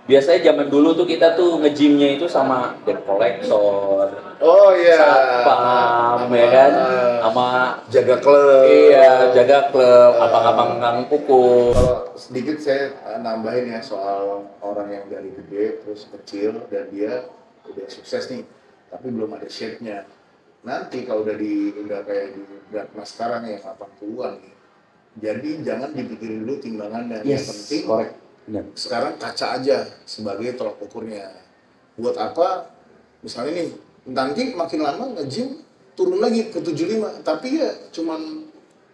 Biasanya zaman dulu tuh kita tuh nge-gymnya itu sama debt collector, Oh iya. satpam, ya kan, sama jaga klub. iya jaga klub, abang-abang kang pukul. Kalau sedikit saya nambahin ya soal orang yang dari gede terus kecil dan dia udah sukses nih, tapi belum ada shape-nya. Nanti kalau udah kayak di berat mas sekarang yang 80-an nih, jadi jangan dipikirin dulu timbangannya. Yang penting correct. Benar. sekarang kaca aja sebagai tolak ukurnya. Buat apa? Misalnya nih, nanti makin lama nge-gym turun lagi ke 75, tapi ya cuman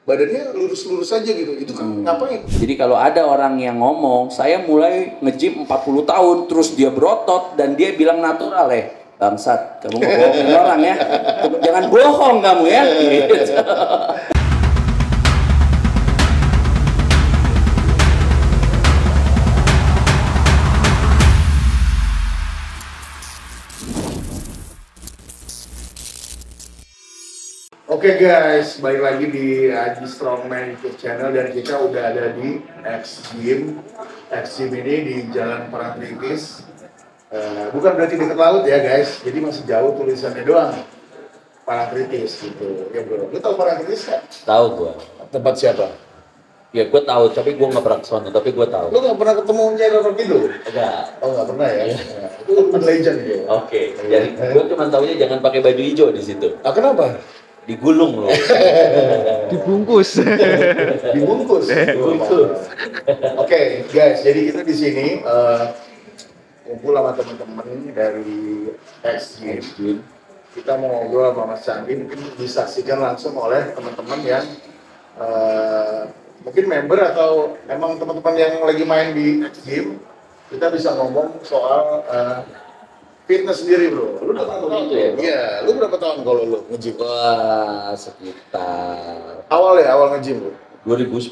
badannya lurus-lurus aja gitu. Itu kan ngapain? Jadi kalau ada orang yang ngomong, saya mulai nge-gym 40 tahun, terus dia berotot dan dia bilang natural bangsat, kamu ngebohongin orang ya. Jangan bohong kamu ya. Gitu. Oke guys, balik lagi di Aji Strongman YouTube channel dan kita udah ada di X Gym. X Gym ini di Jalan Parangtritis. Bukan berarti dekat laut ya guys, jadi masih jauh tulisannya doang. Parangtritis gitu, ya bro. Lu tahu Parangtritis kan? Tahu gua. Tempat siapa? Ya gue tahu, tapi gue nggak pernah kesana, tapi gue tahu. Lu nggak pernah ketemu Nyai Roro Kidul? Enggak. Oh nggak pernah ya? Itu urban legend ya. Oke. Jadi gue cuma taunya jangan pakai baju hijau di situ. Ah kenapa? Digulung loh. Dibungkus. Dibungkus. Oke, guys, jadi kita di sini kumpul sama teman-teman dari X Gym. Kita mau ngobrol sama Mas Candi, mungkin disaksikan langsung oleh teman-teman yang mungkin member atau emang teman-teman yang lagi main di X Gym. Kita bisa ngomong soal fitness sendiri bro. Lu udah berapa tahun ya? Iya, lu berapa tahun kalau lu nge-gym? Wah, sekitar Awal nge-gym lu? 2010.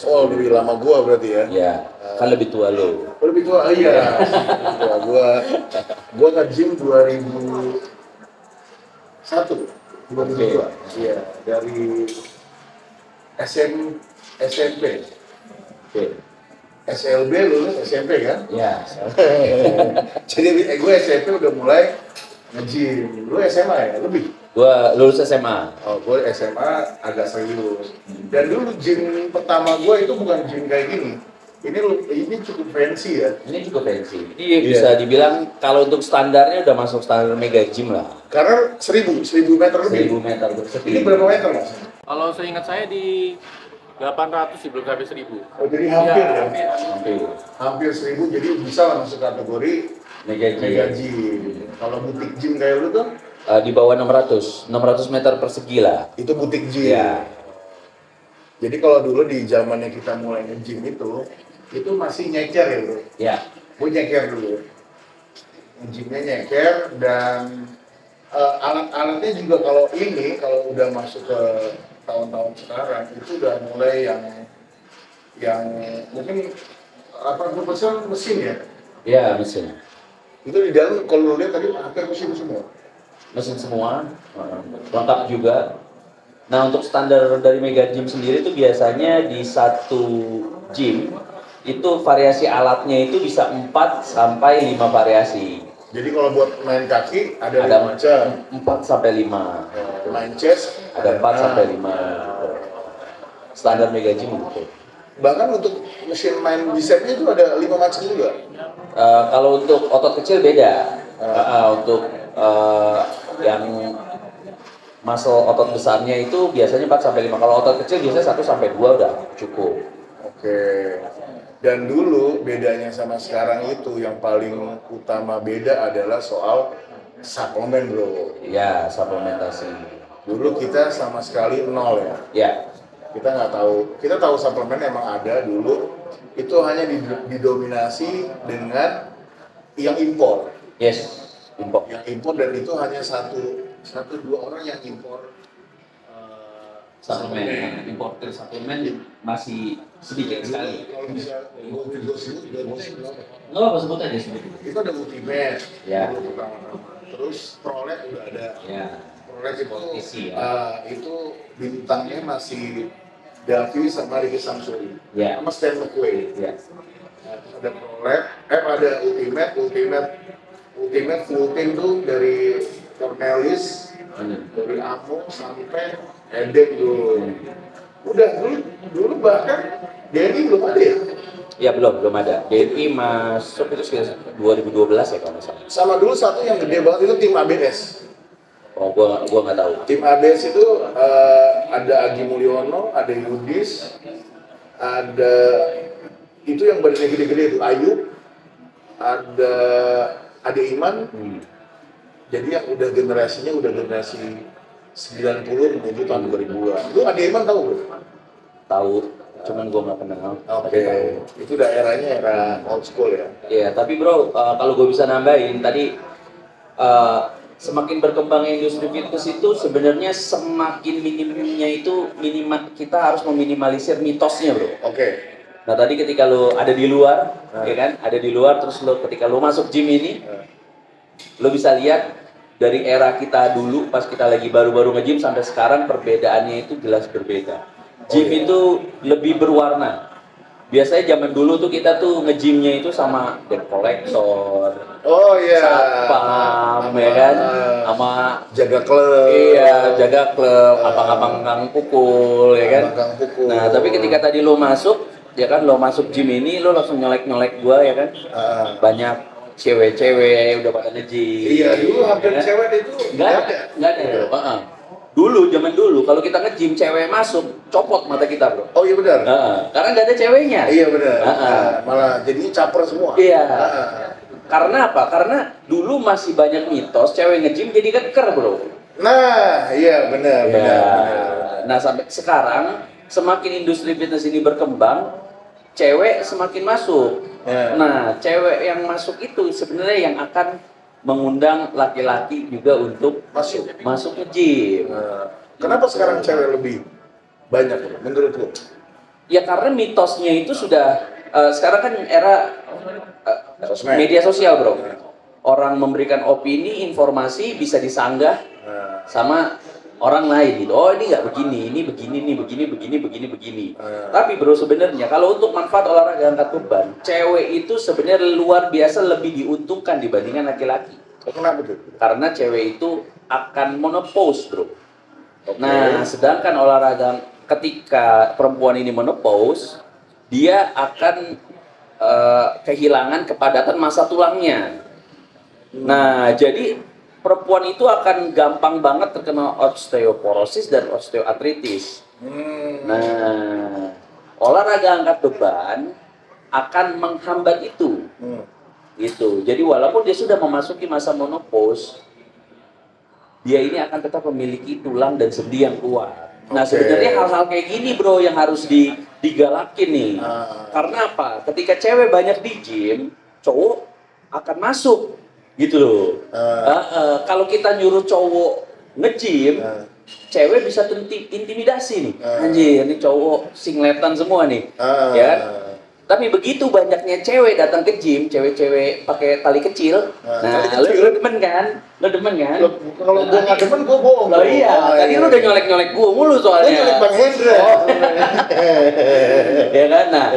Oh, lebih lama gua berarti ya? Ya, kan lebih tua lo. Oh, lebih tua, iya. Gua nge-gym 2001, 2002. Iya, dari SMP. Oke. SLB lulus SMP kan? Ya. Jadi gue SMP udah mulai nge-gym. Lu SMA ya? Lebih? Gua lulus SMA. Oh, gue SMA agak serius. Dan dulu gym pertama gue itu bukan gym kayak gini. Ini cukup fancy ya. Ini cukup fancy. Ini bisa dibilang kalau untuk standarnya udah masuk standar mega gym lah. Karena 1000 meter lebih. 1000 meter persegi. Ini berapa meter mas? Kalau seingat saya di 800 sih, belum sampai 1000. Oh jadi hampir ya? Oke. Hampir 1000, jadi bisa lah masuk kategori Mega mega gym. gym. Kalau butik gym kayak lu tuh, Di bawah 600 meter persegi lah. itu butik gym. Iya. Jadi kalau dulu di zamannya kita mulai nge-gym itu masih nyeker ya bro? Ya. Gue nyeker dulu. Nge-gymnya nyeker dan alat-alatnya juga kalau udah masuk ke tahun-tahun sekarang itu udah mulai yang mungkin 80% mesin ya. Ya, mesin. Itu di dalam kalau lu lihat tadi hampir mesin semua. Mesin semua, lengkap juga. Nah, untuk standar dari mega gym sendiri itu biasanya di satu gym itu variasi alatnya itu bisa 4 sampai 5 variasi. Jadi kalau buat main kaki ada 5 macam. 4 sampai 5. Main chest Ada 4 sampai 5. Standar mega gym gitu. Bahkan untuk mesin main bicepnya itu ada 5 macam juga. Kalau untuk otot kecil beda. Untuk yang muscle otot besarnya itu biasanya 4 sampai 5. Kalau otot kecil biasanya 1 sampai 2 udah cukup. Oke. Dan dulu bedanya sama sekarang itu yang paling utama beda adalah soal suplemen bro. Iya, suplementasi. Dulu kita sama sekali nol ya. Ya, Kita nggak tahu. Kita tahu suplemen emang ada dulu. Itu hanya didominasi dengan yang impor. yes, impor. Yang impor dan itu hanya satu dua orang yang impor Suplemen, importer suplemen masih sedikit sekali. Kalau bisa gue sebut berapa? Nggak apa sebut aja sebut. Itu ada Ultimate. Ya. Dulu pertama-tama. Terus Prolet udah ada. Ya. Prolet itu Kompetisi, ya. itu bintangnya masih Davi sama Ricky Samsuri. Ya. Sama Stan McQuaid. Ya. Nah, terus ada Prolet, ada Ultimate full team tuh dari Cornelis, dari Amo sampai Eden dulu. Udah dulu bahkan Denny belum ada ya? Ya belum ada. DNI masuk itu sekitar 2012 ya kalau nggak salah. Sama dulu satu yang gede banget itu tim ABS. Oh, gua nggak tahu. Tim ABS itu ada Agi Mulyono, ada Yudis, ada itu yang badannya gede-gede itu Ayub, ada Ade Iman. Jadi yang udah generasi 90 menuju tahun 2000-an. Lu Ade Iman tahu bro? Tahu, cuman gua nggak kenal. Oke. Itu daerahnya era old school ya. Iya, tapi bro, kalau gue bisa nambahin tadi, semakin berkembangnya industri fitness itu sebenarnya semakin minimnya itu kita harus meminimalisir mitosnya bro. Oke. Nah tadi ketika lo ada di luar, ya kan, ada di luar terus ketika lo masuk gym ini, lo bisa lihat dari era kita dulu pas kita lagi baru-baru nge-gym sampai sekarang perbedaannya itu jelas berbeda. Gym itu lebih berwarna. Biasanya zaman dulu tuh kita tuh nge-gymnya itu sama debt collector, Oh iya. satpam, ya kan, sama jaga klub. iya jaga klub, abang-abang kang pukul, ya kan. Abang kang pukul. Nah tapi ketika tadi lo masuk, ya kan lo masuk gym ini lo langsung nyolek gua ya kan. Banyak cewek-cewek udah pada nge-gym. Iya, dulu hampir ya kan? cewek itu Nggak ada bro. Dulu zaman dulu kalau kita nge-gym cewek masuk copot mata kita bro. Oh iya benar. Karena nggak ada ceweknya. Iya benar. Malah jadinya caper semua. Iya. Karena apa? Karena dulu masih banyak mitos cewek nge-gym jadi keker bro. Nah, iya benar. Nah sampai sekarang semakin industri fitness ini berkembang, cewek semakin masuk. Nah cewek yang masuk itu sebenarnya yang akan mengundang laki-laki juga untuk masuk ke gym. Kenapa sekarang cewek lebih banyak menurut lu? Ya karena mitosnya itu sudah sekarang kan era Sosmed. media sosial bro. Orang memberikan opini, informasi bisa disanggah sama orang lain gitu. Oh ini nggak begini, ini begini, ini begini. Tapi bro sebenarnya kalau untuk manfaat olahraga angkat beban, cewek itu sebenarnya luar biasa lebih diuntungkan dibandingkan laki-laki. Kenapa tuh? Karena cewek itu akan menopause bro. Nah sedangkan olahraga ketika perempuan ini menopause, dia akan kehilangan kepadatan massa tulangnya. Nah jadi perempuan itu akan gampang banget terkena osteoporosis dan osteoartritis. Nah, olahraga angkat beban akan menghambat itu. Gitu. Jadi walaupun dia sudah memasuki masa menopause, dia ini akan tetap memiliki tulang dan sendi yang kuat. Nah, sebenarnya hal-hal kayak gini bro yang harus digalakin nih. Karena apa? Ketika cewek banyak di gym, cowok akan masuk. Gitu loh. Kalau kita nyuruh cowok nge-gym, cewek bisa intimidasi nih. Anjir, ini cowok singletan semua nih. Ya kan? Tapi begitu banyaknya cewek datang ke gym, cewek-cewek pakai tali kecil. Lu demen kan? Kalau gua nggak demen, gua bohong. Loh iya, tadi lu udah nyolek-nyolek gua mulu soalnya. Gua nyolek Bang Hendra. Ya kan? Nah,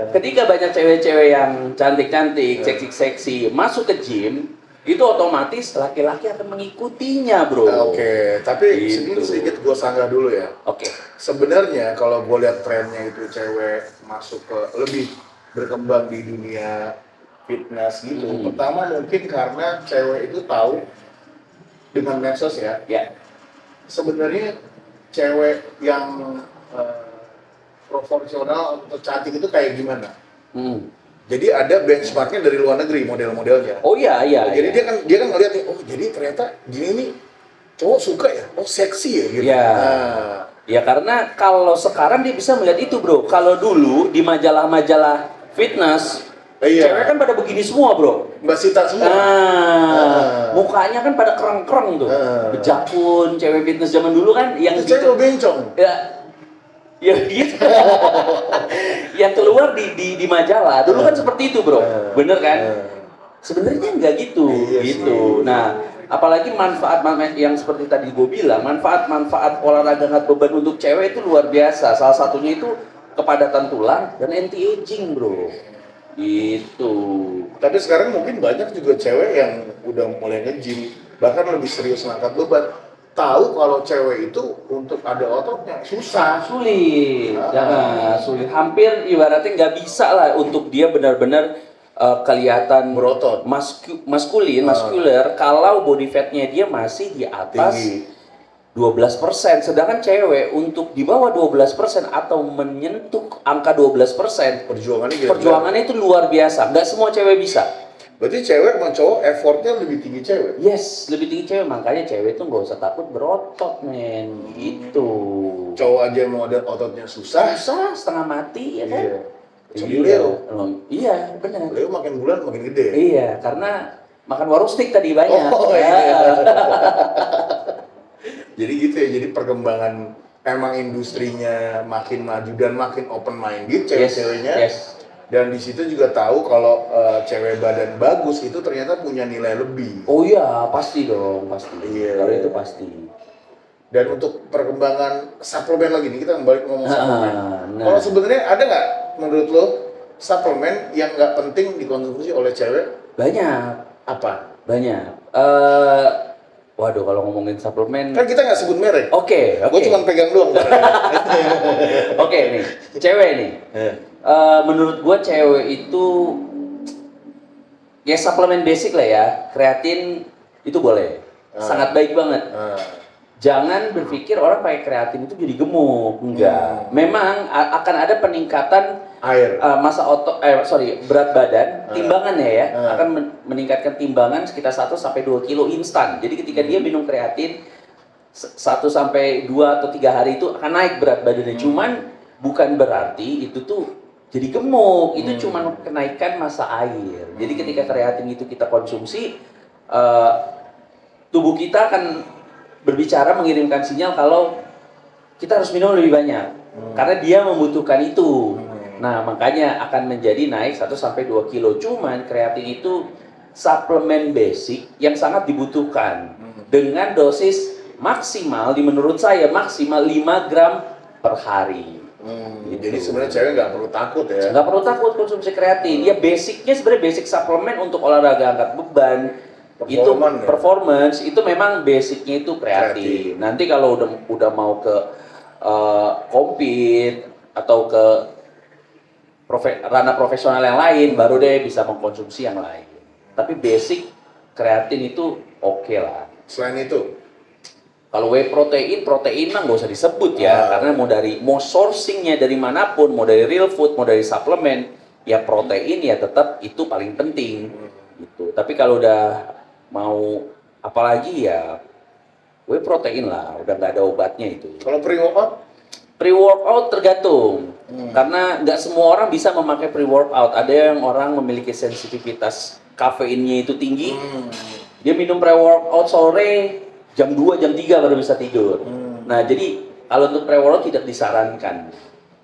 ketika banyak cewek-cewek yang cantik-cantik, seksi-seksi masuk ke gym, itu otomatis laki-laki akan mengikutinya, bro. Oke, tapi sedikit gue sanggah dulu ya. Oke. Sebenarnya kalau gue lihat trennya itu cewek masuk ke lebih berkembang di dunia fitness gitu. Pertama mungkin karena cewek itu tahu dengan medsos ya. Sebenarnya cewek yang proporsional atau cantik itu kayak gimana? Jadi ada benchmarknya dari luar negeri model-modelnya. Oh iya. Jadi dia kan ngeliat nih, oh jadi ternyata gini nih cowok suka ya, oh seksi ya gitu. Iya. Ya karena kalau sekarang dia bisa melihat itu bro. Kalau dulu di majalah-majalah fitness, cewek kan pada begini semua bro. Mbak Sita semua. Mukanya kan pada kereng-kereng tuh. Bejakun, cewek fitness zaman dulu kan yang cewek bencong. Ya gitu. Yang keluar di majalah dulu kan seperti itu bro, bener kan? Sebenarnya nggak gitu, gitu. Nah, apalagi manfaat yang seperti tadi gue bilang, manfaat olahraga angkat beban untuk cewek itu luar biasa. Salah satunya itu kepadatan tulang dan anti aging bro. Itu. Tapi sekarang mungkin banyak juga cewek yang udah mulai nge-gym, bahkan lebih serius ngangkat beban. Tahu kalau cewek itu untuk ada ototnya susah. Sulit, sulit. Hampir ibaratnya nggak bisa lah untuk dia benar-benar kelihatan Berotot. muskuler kalau body fatnya dia masih di atas Tinggi. 12%. Sedangkan cewek untuk di bawah 12% atau menyentuh angka 12%, Perjuangannya gila. perjuangannya itu luar biasa. Nggak semua cewek bisa. Berarti cewek sama cowok effortnya lebih tinggi cewek. Yes, lebih tinggi cewek. Makanya cewek tuh nggak usah takut berotot, men. Gitu. Cowok aja mau ada ototnya susah. Susah, setengah mati, ya kan? Iya. Kecuali Iya. Leo. Iya, benar. Leo makin bulan makin gede. Iya, karena makan warung stick tadi banyak. Oh, iya. Ah. Jadi gitu ya, jadi perkembangan emang industrinya makin maju dan makin open minded cewek-ceweknya. Yes. Dan di situ juga tahu kalau cewek badan bagus itu ternyata punya nilai lebih. Oh iya, pasti dong, pasti. Iya. Kalau itu pasti. Dan untuk perkembangan suplemen lagi nih, kita balik ngomong suplemen. nah. Kalau sebenarnya ada nggak menurut lo suplemen yang nggak penting dikonsumsi oleh cewek? Banyak, Apa? banyak. Waduh, kalau ngomongin suplemen, Kan kita nggak sebut merek. oke. Gue cuma pegang doang. Oke nih, cewek nih. Menurut gua cewek itu ya suplemen basic lah ya, kreatin itu boleh, sangat baik banget. Jangan berpikir orang pakai kreatin itu jadi gemuk, enggak. Memang akan ada peningkatan Air. berat badan, timbangannya ya, akan meningkatkan timbangan sekitar 1 sampai 2 kilo instan. Jadi ketika dia minum kreatin 1 sampai 2 atau 3 hari itu akan naik berat badannya. Cuman bukan berarti itu tuh jadi gemuk, itu cuman kenaikan massa air. Jadi ketika kreatin itu kita konsumsi, tubuh kita akan berbicara, mengirimkan sinyal kalau kita harus minum lebih banyak karena dia membutuhkan itu. Nah, makanya akan menjadi naik 1 sampai 2 kilo. Cuman kreatin itu suplemen basic yang sangat dibutuhkan dengan dosis maksimal, menurut saya maksimal 5 gram per hari. Gitu. Jadi sebenarnya cewek nggak perlu takut ya. Nggak perlu takut konsumsi kreatin. Ya basicnya sebenarnya basic suplemen untuk olahraga angkat beban. Performance itu memang basicnya itu kreatin. Nanti kalau udah mau ke compete atau ke ranah profesional yang lain, baru deh bisa mengkonsumsi yang lain. Tapi basic kreatin itu oke lah. Selain itu, kalau whey protein mah nggak usah disebut ya, karena mau sourcingnya dari manapun, mau dari real food, mau dari suplemen, ya protein ya tetap itu paling penting. Gitu. Tapi kalau udah mau apalagi ya whey protein lah, udah nggak ada obatnya itu. kalau pre-workout? Pre-workout tergantung, karena nggak semua orang bisa memakai pre-workout. Ada yang orang memiliki sensitivitas kafeinnya itu tinggi, dia minum pre-workout sore jam 2, jam 3 baru bisa tidur. Nah jadi kalau untuk pre-workout tidak disarankan.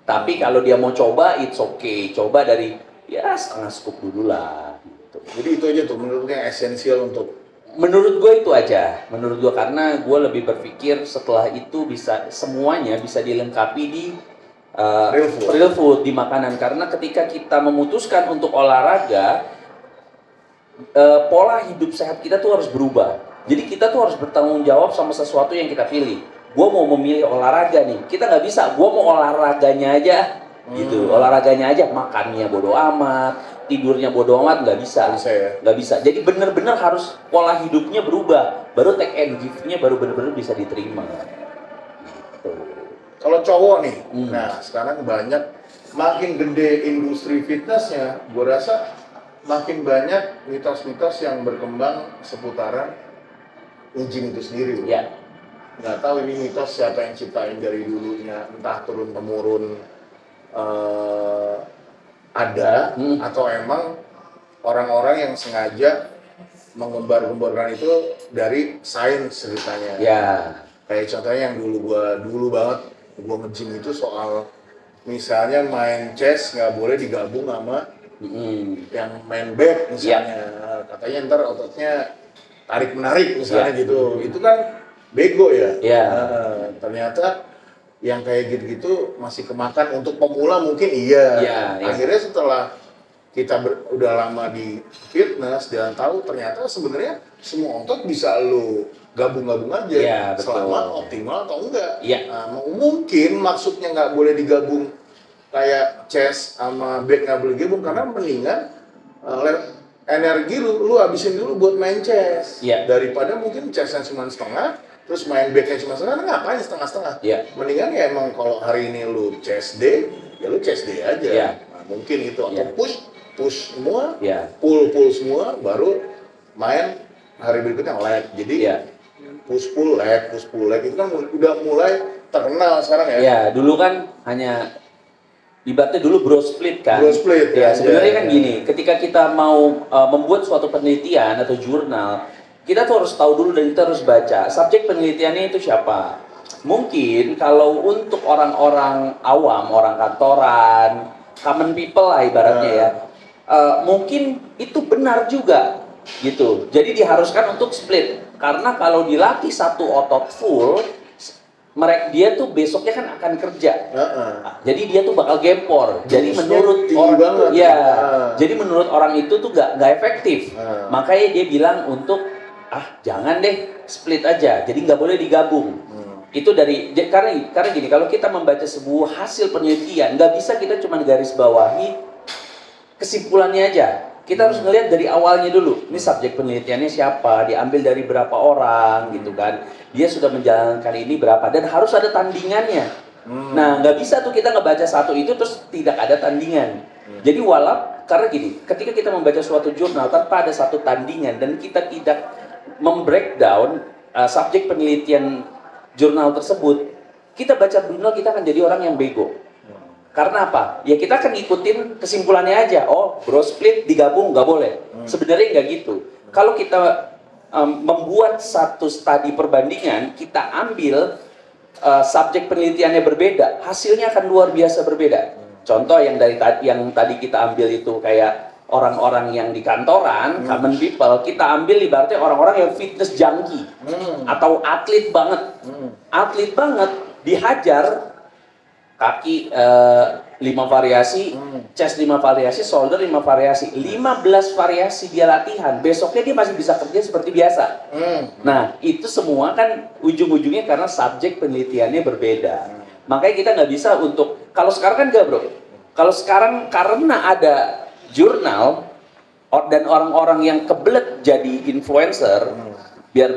Tapi kalau dia mau coba, it's okay. Coba dari ya setengah scoop dulu lah. Gitu. Jadi itu aja tuh menurutnya esensial untuk. Menurut gue itu aja, menurut gue, karena gue lebih berpikir setelah itu bisa semuanya bisa dilengkapi di real food, di makanan. Karena ketika kita memutuskan untuk olahraga, pola hidup sehat kita tuh harus berubah. Jadi kita tuh harus bertanggung jawab sama sesuatu yang kita pilih. Gue mau memilih olahraga nih, kita nggak bisa. Gue mau olahraganya aja, gitu. Olahraganya aja, makannya bodo amat, tidurnya bodo amat, nggak bisa. Nggak bisa. Jadi bener-bener harus pola hidupnya berubah. Baru take and give-nya baru bener-bener bisa diterima. Gitu. Kalau cowok nih, nah sekarang banyak, makin gede industri fitnessnya, gue rasa makin banyak mitos-mitos yang berkembang seputaran gym itu sendiri. Ya. Nggak tahu ini mitos siapa yang ciptain dari dulunya, entah turun temurun ada atau emang orang-orang yang sengaja mengembar-gemborkan itu dari sains ceritanya. Ya. Kayak contohnya yang dulu banget gua nge-gym itu soal misalnya main chess nggak boleh digabung sama yang main back misalnya. Katanya ntar ototnya tarik menarik misalnya gitu. Itu kan bego ya. Ternyata yang kayak gitu-gitu masih kemakan untuk pemula mungkin iya. Akhirnya setelah udah lama di fitness dan tahu ternyata sebenarnya semua otot bisa lu gabung-gabung aja Iya, betul. selama optimal atau enggak. Iya. Nah, mungkin maksudnya nggak boleh digabung kayak chest sama back nggak boleh digabung karena mendingan energi lu habisin dulu buat main chest daripada mungkin chestnya cuma setengah terus main backnya cuma setengah, ngapain setengah-setengah? Mendingan ya emang kalau hari ini lu chest day, ya lu chest day aja. Nah, mungkin itu atau push semua, pull semua, baru main hari berikutnya leg. Jadi push pull leg itu kan udah mulai terkenal sekarang ya. Ya, dulu kan hanya ibaratnya dulu bro split kan. Bro split ya. Sebenarnya kan gini, ketika kita mau membuat suatu penelitian atau jurnal, kita tuh harus tahu dulu dan kita harus baca subjek penelitiannya itu siapa. Mungkin kalau untuk orang-orang awam, orang kantoran, common people lah ibaratnya ya, mungkin itu benar juga gitu. Jadi diharuskan untuk split karena kalau dilatih satu otot full, dia tuh besoknya kan akan kerja. Jadi dia tuh bakal gempor. Jadi menurut orang jadi menurut orang itu tuh gak efektif. Makanya dia bilang untuk jangan deh split aja. Jadi nggak boleh digabung. Itu karena gini, kalau kita membaca sebuah hasil penelitian, nggak bisa kita cuma garis bawahi kesimpulannya aja. Kita harus ngelihat dari awalnya dulu. Ini subjek penelitiannya siapa, diambil dari berapa orang, gitu kan. Dia sudah menjalankan ini berapa, dan harus ada tandingannya. Nah, nggak bisa tuh kita ngebaca satu itu terus tidak ada tandingan. Jadi karena gini, ketika kita membaca suatu jurnal tanpa ada satu tandingan dan kita tidak membreakdown subjek penelitian jurnal tersebut, kita baca jurnal kita akan jadi orang yang bego. Karena apa? Ya kita akan ngikutin kesimpulannya aja. Oh, bro split digabung nggak boleh. Sebenarnya nggak gitu. Kalau kita membuat satu studi perbandingan, kita ambil subjek penelitiannya berbeda, hasilnya akan luar biasa berbeda. Contoh yang tadi kita ambil itu kayak orang-orang yang di kantoran, common people, kita ambil ibaratnya orang-orang yang fitness junkie atau atlet banget. Atlet banget dihajar kaki 5 variasi, chest 5 variasi, shoulder 5 variasi, 15 variasi dia latihan. Besoknya dia masih bisa kerja seperti biasa. Nah, itu semua kan ujung-ujungnya karena subjek penelitiannya berbeda. Makanya kita nggak bisa kalau sekarang kan nggak bro. Kalau sekarang karena ada jurnal dan orang-orang yang kebelet jadi influencer, biar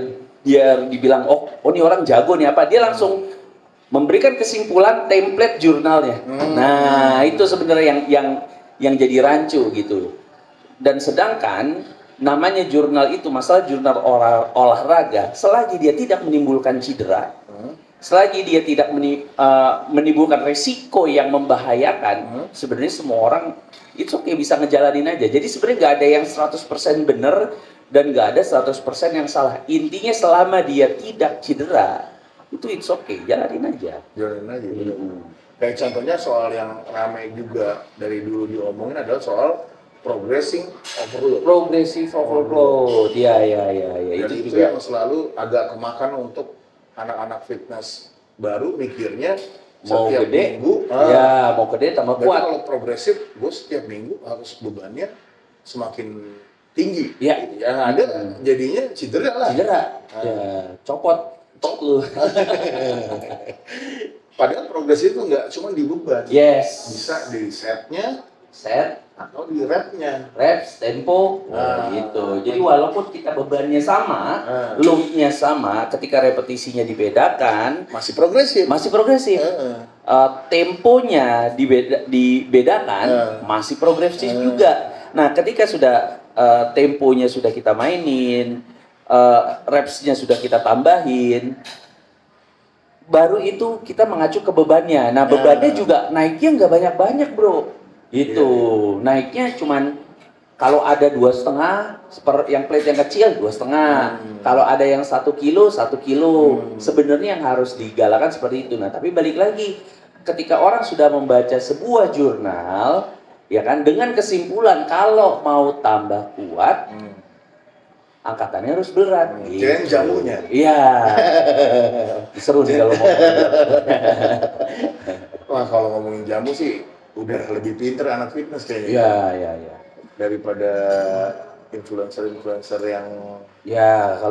dibilang oh ini orang jago nih apa, dia langsung memberikan kesimpulan template jurnalnya. Nah, itu sebenarnya yang jadi rancu gitu. Dan sedangkan namanya jurnal itu, masalah jurnal olahraga, selagi dia tidak menimbulkan cedera, selagi dia tidak menimbulkan resiko yang membahayakan, sebenarnya semua orang itu bisa ngejalanin aja. Jadi sebenarnya nggak ada yang 100% benar dan nggak ada 100% yang salah. Intinya selama dia tidak cedera, itu it's okay, jalanin aja. Jalanin aja. Kayak contohnya soal yang ramai juga dari dulu diomongin adalah soal progressive overload. Progressive overload, ya. Jadi itu juga yang selalu agak kemakan untuk anak-anak fitness baru mikirnya mau setiap gede, minggu, mau gede tambah kuat. Kalau progresif, gue setiap minggu harus bebannya semakin tinggi. Ya. Yang ada jadinya cedera lah. Ya, copot lu. Padahal progresif itu nggak cuma di beban. Yes. Bisa di setnya, set atau di repnya, reps, tempo, gitu. Jadi walaupun kita bebannya sama, loadnya sama, ketika repetisinya dibedakan, masih progresif. Temponya dibedakan, masih progresif juga. Nah, ketika sudah temponya sudah kita mainin, repsnya sudah kita tambahin, baru itu kita mengacu ke bebannya. Nah, bebannya juga naiknya nggak banyak-banyak, bro. Itu naiknya cuman kalau ada 2,5 yang plate yang kecil 2,5, kalau ada yang 1 kilo 1 kilo. Sebenarnya yang harus digalakan seperti itu. Nah, tapi balik lagi, ketika orang sudah membaca sebuah jurnal, ya kan, dengan kesimpulan kalau mau tambah kuat, angkatannya harus berat. Jangan jamunya. Iya. Seru nih kalau ngomong. Wah, kalau ngomongin jamu sih udah lebih pinter anak fitness kayaknya. Iya. daripada influencer yang Ya,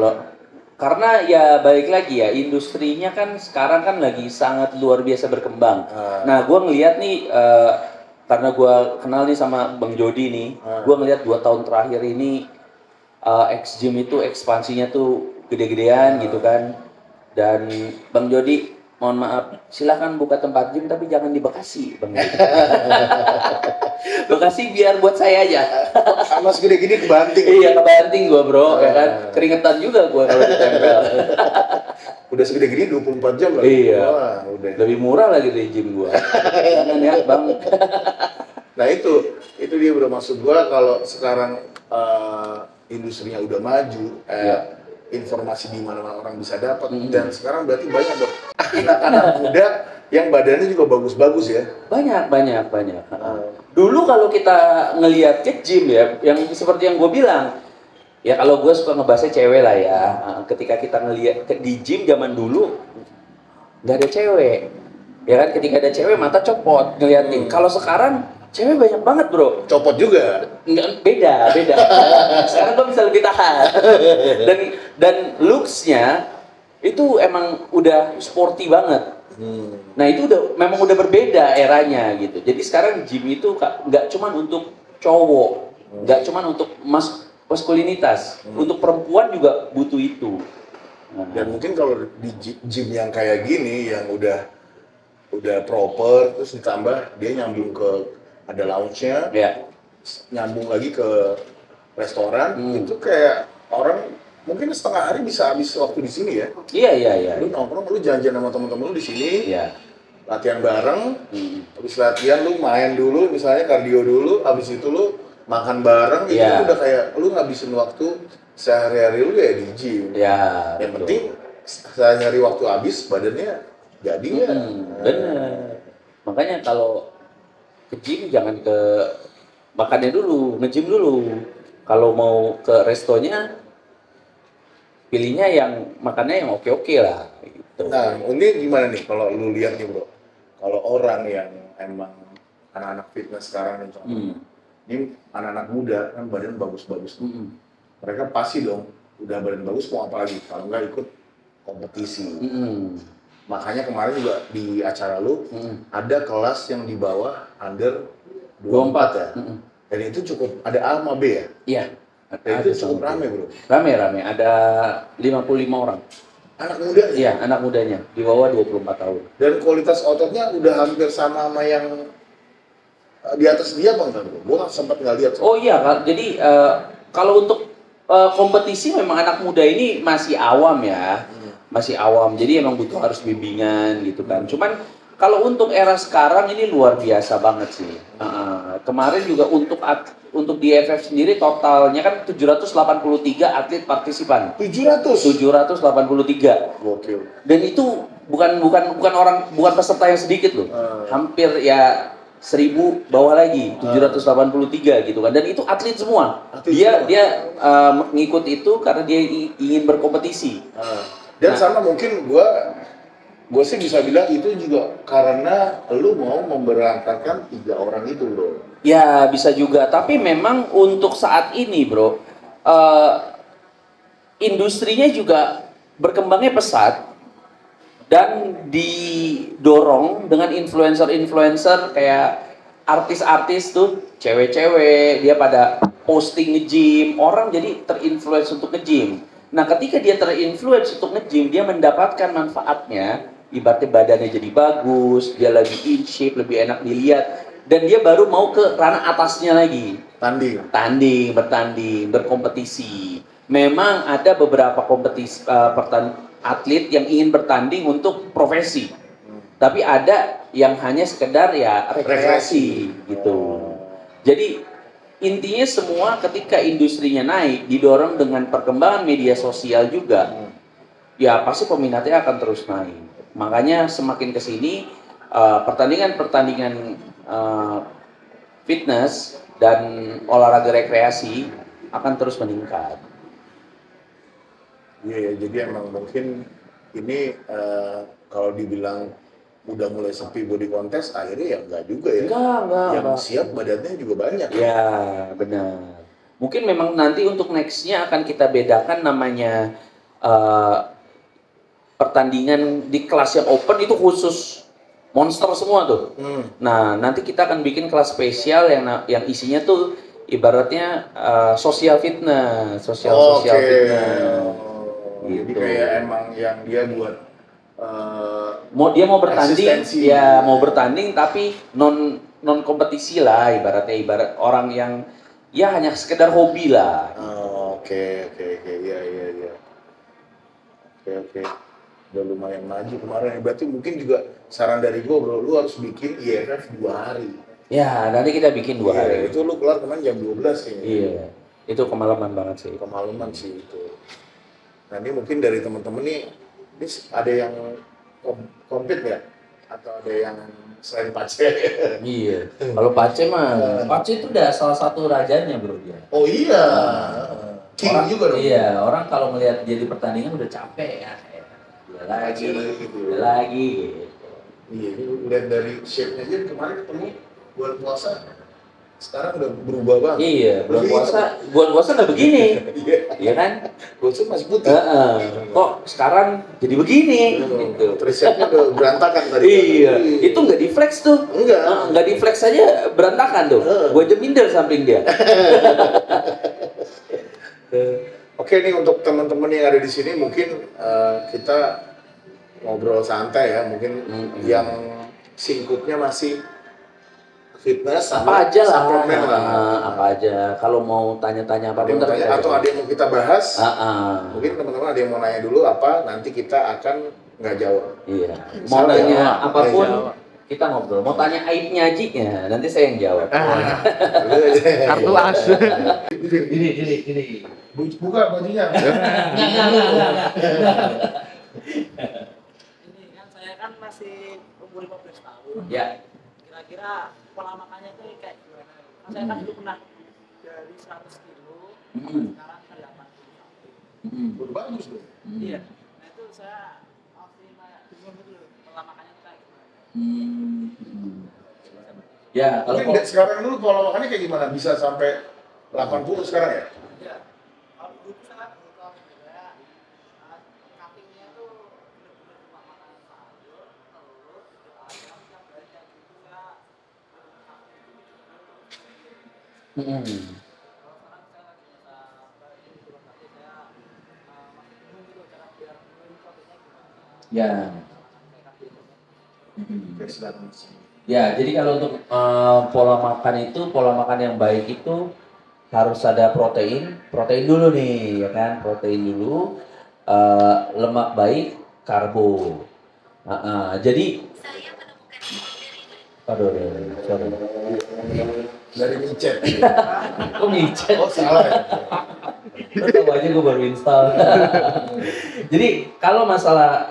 karena ya balik lagi ya, industrinya kan sekarang kan lagi sangat luar biasa berkembang. Nah, gue ngelihat nih, karena gue kenal nih sama Bang Jody nih, gue ngelihat 2 tahun terakhir ini X Gym itu ekspansinya tuh gede-gedean gitu kan. Dan Bang Jody, mohon maaf, silahkan buka tempat gym tapi jangan di Bekasi, Bang Jody. Bekasi biar buat saya aja. sama segede gini kebanting. Iya, kebanting gua bro, ya kan. Keringetan juga gua kalau ditempel. Udah segede gini 24 jam lagi. Iya. Wah, udah. Lebih murah lagi dari gym gua. Jangan ya, Bang. Nah itu dia bro, maksud gua kalau sekarang industrinya udah maju, informasi di mana orang bisa dapat, dan sekarang berarti banyak dong anak-anak muda yang badannya juga bagus-bagus ya. Banyak. Dulu kalau kita ngelihat ke gym ya, yang seperti yang gue bilang, ya kalau gue suka ngebahasnya cewek lah ya. Ketika kita ngelihat di gym zaman dulu nggak ada cewek, ya kan? Ketika ada cewek mata copot ngeliatin. Kalau sekarang cewek banyak banget bro. Copot juga. Enggak, beda. Sekarang gue bisa lebih tahan. Dan looks-nya itu emang udah sporty banget. Nah itu memang udah berbeda eranya gitu. Jadi sekarang gym itu nggak cuma untuk cowok, nggak cuma untuk maskulinitas, untuk perempuan juga butuh itu. Dan mungkin kalau di gym yang kayak gini, yang udah proper, terus ditambah dia nyambung ke ada lounge-nya, nyambung lagi ke restoran, itu kayak orang mungkin setengah hari bisa habis waktu di sini ya. Iya. Lu nongkrong, lu janjian sama temen-temen lu di sini, latihan bareng, habis latihan lu main dulu, misalnya kardio dulu, habis itu lu makan bareng, itu udah kayak lu ngabisin waktu sehari-hari lu ya di gym. Yang penting saya nyari waktu habis, badannya jadi ya. Bener. Makanya kalau ke gym jangan ke makannya dulu, nge-gym dulu. Kalau mau ke restonya pilihnya yang makannya yang oke-oke lah gitu. Nah, ini gimana nih kalau lu lihat nih bro? Kalau orang yang emang anak-anak fitness sekarang nih, ini anak-anak muda kan badan bagus-bagus. Mereka pasti dong udah badan bagus mau apa lagi kalau nggak ikut kompetisi. Makanya kemarin juga di acara lu ada kelas yang di bawah under 24 ya. Dan itu cukup ada A sama B ya? Iya. Dan itu cukup rame bro. Rame, ada 55 orang. Anak muda? Iya, anak mudanya di bawah 24 tahun. Dan kualitas ototnya udah hampir sama yang di atas dia bang kan bro? Gua sempat nggak lihat. Oh iya, jadi kalau untuk kompetisi memang anak muda ini masih awam ya. Masih awam, jadi emang butuh harus bimbingan gitu kan. Cuman kalau untuk era sekarang ini luar biasa banget sih. Kemarin juga untuk di FF sendiri totalnya kan 783 atlet partisipan. 783. Gokil. Dan itu bukan peserta yang sedikit loh. Hampir ya 1000 bawah lagi, 783 gitu kan. Dan itu atlet semua. Dia ngikut itu karena dia ingin berkompetisi. Dan sama mungkin gue sih bisa bilang itu juga karena lu mau memberangkatkan 3 orang itu bro. Ya bisa juga, tapi memang untuk saat ini bro, industrinya juga berkembangnya pesat dan didorong dengan influencer-influencer kayak artis-artis tuh, cewek-cewek dia pada posting nge-gym, orang jadi terinfluence untuk nge-gym. Nah ketika dia terinfluence untuk nge-gym, dia mendapatkan manfaatnya, ibaratnya badannya jadi bagus, dia lagi in shape, lebih enak dilihat, dan dia baru mau ke ranah atasnya lagi. Bertanding, berkompetisi. Memang ada beberapa atlet yang ingin bertanding untuk profesi, tapi ada yang hanya sekedar ya rekreasi gitu. Jadi intinya semua ketika industrinya naik, didorong dengan perkembangan media sosial juga, ya pasti peminatnya akan terus naik. Makanya semakin kesini pertandingan fitness dan olahraga rekreasi akan terus meningkat. Iya, jadi emang mungkin ini kalau dibilang udah mulai sepi body contest, akhirnya ya enggak juga ya. Enggak. Yang siap badannya juga banyak. Ya, benar. Mungkin memang nanti untuk next-nya akan kita bedakan namanya pertandingan di kelas yang open itu khusus monster semua tuh. Nah, nanti kita akan bikin kelas spesial yang isinya tuh ibaratnya social fitness, social fitness. Jadi Gitu. kayak emang yang dia buat Dia mau bertanding, eksistensi. ya mau bertanding tapi non kompetisi lah, ibarat orang yang ya hanya sekedar hobi lah. Oke, iya. Oke. Udah lumayan maju kemarin. Berarti mungkin juga saran dari gue, bro, lu harus bikin IFF 2 hari. Ya, nanti kita bikin 2 hari. Itu lu kelar kemarin jam 12 kayaknya. Iya, itu kemalaman banget sih. Kemalaman sih itu. Nah ini mungkin dari temen-temen nih, ini ada yang kompet nggak? Atau ada yang selain Pace? Iya, kalau Pace mah, Pace itu udah salah satu rajanya bro dia. Oh iya, king Orang, juga dong. iya, orang kalau melihat dia di pertandingan udah capek ya. Dia lagi, dia lagi. Iya, ini lihat dari shape-nya aja kemarin ketemu bulan puasa. Sekarang udah berubah banget. Iya, bulan puasa nggak begini, iya kan? Bosnya masih putih. Kok sekarang jadi begini? Gitu. Tricepnya udah berantakan tadi. Iya, itu nggak di flex tuh. Nggak di flex aja berantakan tuh. Gue aja minder samping dia. Oke nih untuk teman-teman yang ada di sini mungkin kita ngobrol santai ya, mungkin yang singkupnya masih fitness Apa aja lah. suplemen lah. Apa aja. Kalau mau tanya-tanya apa Ada yang mau tanya, atau ada yang mau kita bahas, mungkin teman-teman ada yang mau nanya dulu apa, nanti kita akan nggak jawab. Iya. Mau Misalnya, nanya apapun jawab. kita ngobrol. Mau tanya aibnya Aji, ya nanti saya yang jawab. Kartu as. Gini. Buka bajunya. Ini kan saya kan masih umur 15 tahun. Ya. Kira-kira pola makannya itu kayak gimana? Kan saya kan dulu pernah dari 100 kilo, sekarang ke 80. Udah bagus loh. Iya. Nah itu saya masih bingung gitu loh, pola makannya itu kayak gimana? Ya, kalau Mungkin sekarang dulu pola makannya kayak gimana? Bisa sampai 80 sekarang ya? Iya. Kalau dulu saya butuh juga cuttingnya itu benar-benar cuma makan sayur, telur, ayam yang banyak gitu ya. Kalau sekarang saya lagi bisa balik gitu loh, tapi saya masih bingung gitu cara biar menurun proteinnya gimana. ya. Kayak sedang di sini. Ya, jadi kalau untuk pola makan yang baik itu harus ada protein dulu nih, ya kan? Protein dulu, lemak baik, karbo. Jadi, aduh, sorry. Dari micet. Kok micet? Oh salah ya? Lu tahu aja gue baru install. Jadi kalau masalah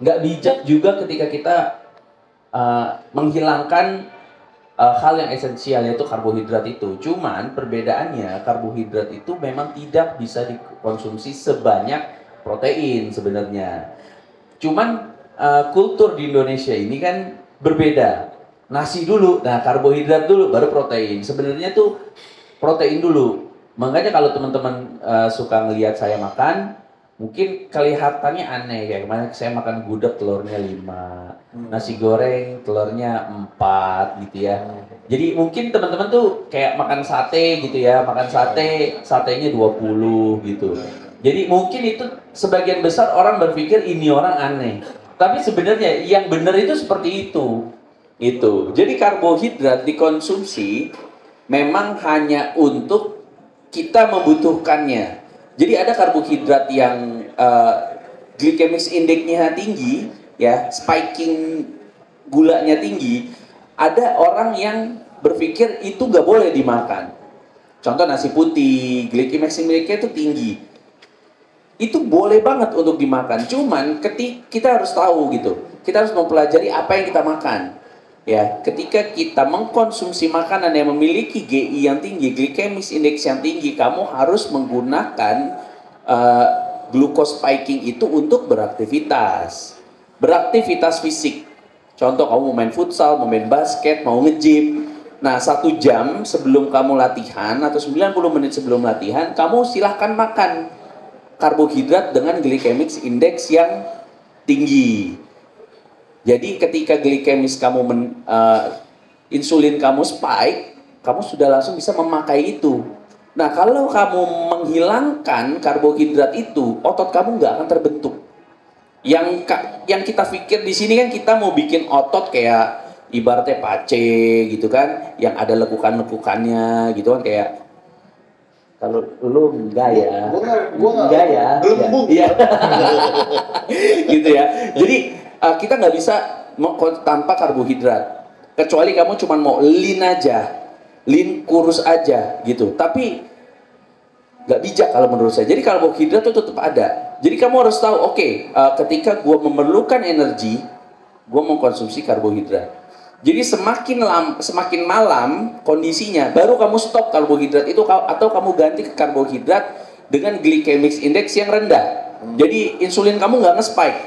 nggak bijak juga ketika kita menghilangkan hal yang esensial yaitu karbohidrat itu. Cuman perbedaannya karbohidrat itu memang tidak bisa dikonsumsi sebanyak protein sebenarnya. Cuman kultur di Indonesia ini kan berbeda. Nasi dulu, nah karbohidrat dulu, baru protein. Sebenarnya tuh protein dulu. Makanya kalau teman-teman suka ngelihat saya makan, mungkin kelihatannya aneh. Kayak kemarin saya makan gudeg telurnya 5, nasi goreng telurnya 4 gitu ya. Jadi mungkin teman-teman tuh kayak makan sate gitu ya, makan satenya 20 gitu. Jadi mungkin itu sebagian besar orang berpikir ini orang aneh. Tapi sebenarnya yang benar itu seperti itu. Jadi karbohidrat dikonsumsi memang hanya untuk kita membutuhkannya. Jadi ada karbohidrat yang glycemic index-nya tinggi, ya, spiking gulanya tinggi. Ada orang yang berpikir itu nggak boleh dimakan. Contoh nasi putih, glycemic index-nya itu tinggi. Itu boleh banget untuk dimakan. Cuman kita harus tahu gitu. Kita harus mempelajari apa yang kita makan. Ya, ketika kita mengkonsumsi makanan yang memiliki GI yang tinggi, glycemic index yang tinggi, kamu harus menggunakan glucose spiking itu untuk beraktivitas fisik. Contoh kamu mau main futsal, mau main basket, mau nge-gym. Nah 1 jam sebelum kamu latihan atau 90 menit sebelum latihan, kamu silahkan makan karbohidrat dengan glycemic index yang tinggi. Jadi ketika glycemic kamu insulin kamu spike, kamu sudah langsung bisa memakai itu. Nah kalau kamu menghilangkan karbohidrat itu, otot kamu nggak akan terbentuk. Yang kita pikir di sini kan kita mau bikin otot kayak ibaratnya pace gitu kan, yang ada lekukan-lekukannya gitu kan, kayak kalau lu enggak ya, Gua enggak ya, gelembung. iya, gitu ya. Jadi kita nggak bisa tanpa karbohidrat, kecuali kamu cuma mau lean aja, lean kurus aja gitu. Tapi nggak bijak kalau menurut saya. Jadi karbohidrat itu tetap ada. Jadi kamu harus tahu, oke, ketika gue memerlukan energi, gue mengkonsumsi karbohidrat. Jadi semakin malam kondisinya, baru kamu stop karbohidrat itu atau kamu ganti ke karbohidrat dengan glycemic index yang rendah. Jadi insulin kamu nggak nge-spike.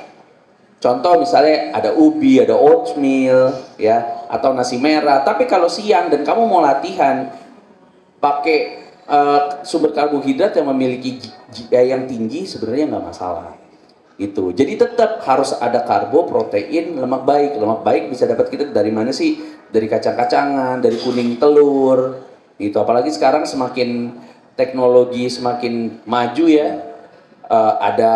Contoh misalnya ada ubi, ada oatmeal, ya, atau nasi merah. Tapi kalau siang dan kamu mau latihan pakai sumber karbohidrat yang memiliki yang tinggi, sebenarnya nggak masalah. Itu. Jadi tetap harus ada karbo, protein, lemak baik. Lemak baik bisa dapat kita dari mana sih? Dari kacang-kacangan, dari kuning telur. Itu. Apalagi sekarang semakin teknologi semakin maju ya. Ada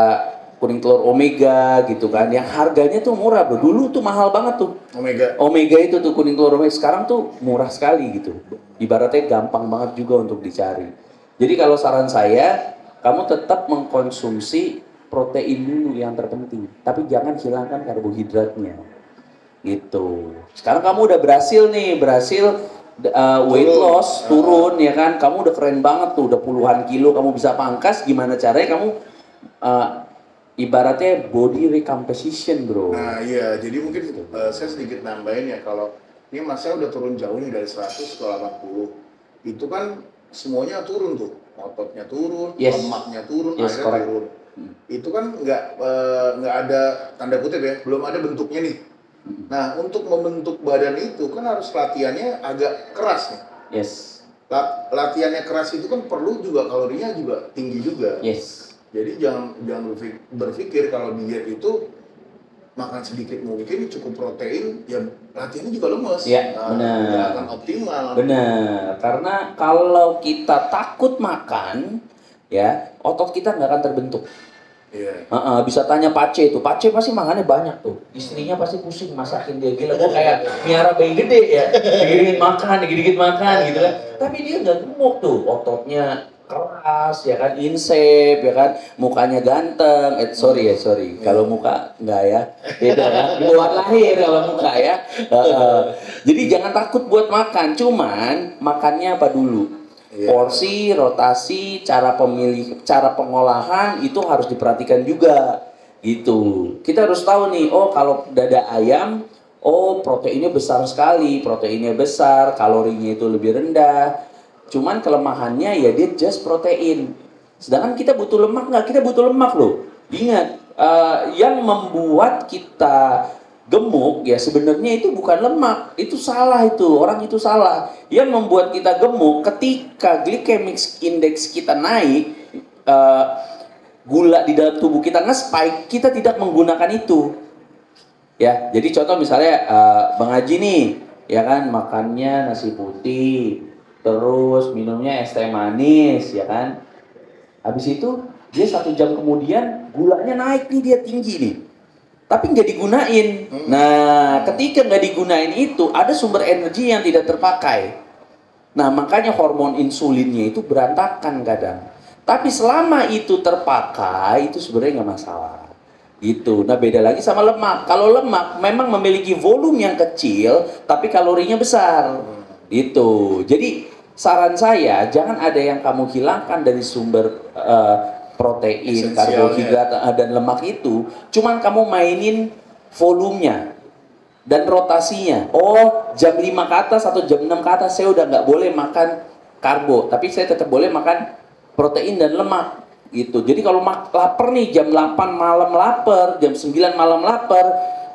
kuning telur omega gitu kan, yang harganya tuh murah bro. Dulu tuh mahal banget tuh. Omega itu tuh kuning telur omega, sekarang tuh murah sekali gitu. Ibaratnya gampang banget juga untuk dicari. Jadi kalau saran saya, kamu tetap mengkonsumsi protein dulu yang terpenting, tapi jangan hilangkan karbohidratnya. Gitu. Sekarang kamu udah berhasil weight loss, turun ya kan, kamu udah keren banget tuh, udah puluhan kilo kamu bisa pangkas. Gimana caranya kamu ibaratnya body recomposition bro. Nah iya, jadi mungkin saya sedikit nambahin ya, kalau ini mas saya udah turun jauh nih dari 100 ke 80. Itu kan semuanya turun tuh, ototnya turun, lemaknya turun, airnya turun. Itu kan nggak ada tanda kutip ya, belum ada bentuknya nih. Nah untuk membentuk badan itu kan harus latihannya agak keras nih. Yes. Latihannya keras itu kan perlu juga kalorinya juga tinggi juga. Yes. Jadi jangan berpikir kalau diet itu makan sedikit mungkin, cukup protein, ya latihannya juga lemes. Ya, benar. Nggak akan optimal. Benar, karena kalau kita takut makan, ya otot kita nggak akan terbentuk. Iya. Bisa tanya Pace itu, Pace pasti makannya banyak tuh. Istrinya pasti pusing masakin dia, gila gue kayak miara bayi gede ya, dikit-dikit makan gitu kan. Tapi dia nggak gemuk tuh, ototnya keras ya kan, in shape ya kan, mukanya ganteng. Sorry. Kalau muka enggak ya, beda ya. Buat lahir kalau muka ya. Jadi jangan takut buat makan, cuman makannya apa dulu? Porsi, rotasi, cara pengolahan itu harus diperhatikan juga. Gitu. Kita harus tahu nih, oh kalau dada ayam, oh proteinnya besar sekali, proteinnya besar, kalorinya itu lebih rendah. Cuman kelemahannya ya dia just protein. Sedangkan kita butuh lemak nggak? Kita butuh lemak loh. Ingat, yang membuat kita gemuk ya sebenarnya itu bukan lemak. Itu salah itu, orang itu salah. Yang membuat kita gemuk ketika glycemic index kita naik, gula di dalam tubuh kita nge-spike, kita tidak menggunakan itu. Ya, jadi contoh misalnya Bang Haji nih, ya kan makannya nasi putih, terus minumnya es teh manis ya kan, habis itu dia 1 jam kemudian gulanya naik nih, dia tinggi nih, tapi nggak digunain. Nah ketika nggak digunain itu ada sumber energi yang tidak terpakai. Nah makanya hormon insulinnya itu berantakan kadang, tapi selama itu terpakai itu sebenarnya nggak masalah gitu. Nah beda lagi sama lemak. Kalau lemak memang memiliki volume yang kecil tapi kalorinya besar itu. Jadi saran saya jangan ada yang kamu hilangkan dari sumber protein, karbohidrat dan lemak itu. Cuman kamu mainin volumenya dan rotasinya. Oh jam 5 ke atas atau jam 6 ke atas saya udah nggak boleh makan karbo, tapi saya tetap boleh makan protein dan lemak gitu. Jadi kalau lapar nih jam 8 malam lapar, jam 9 malam lapar,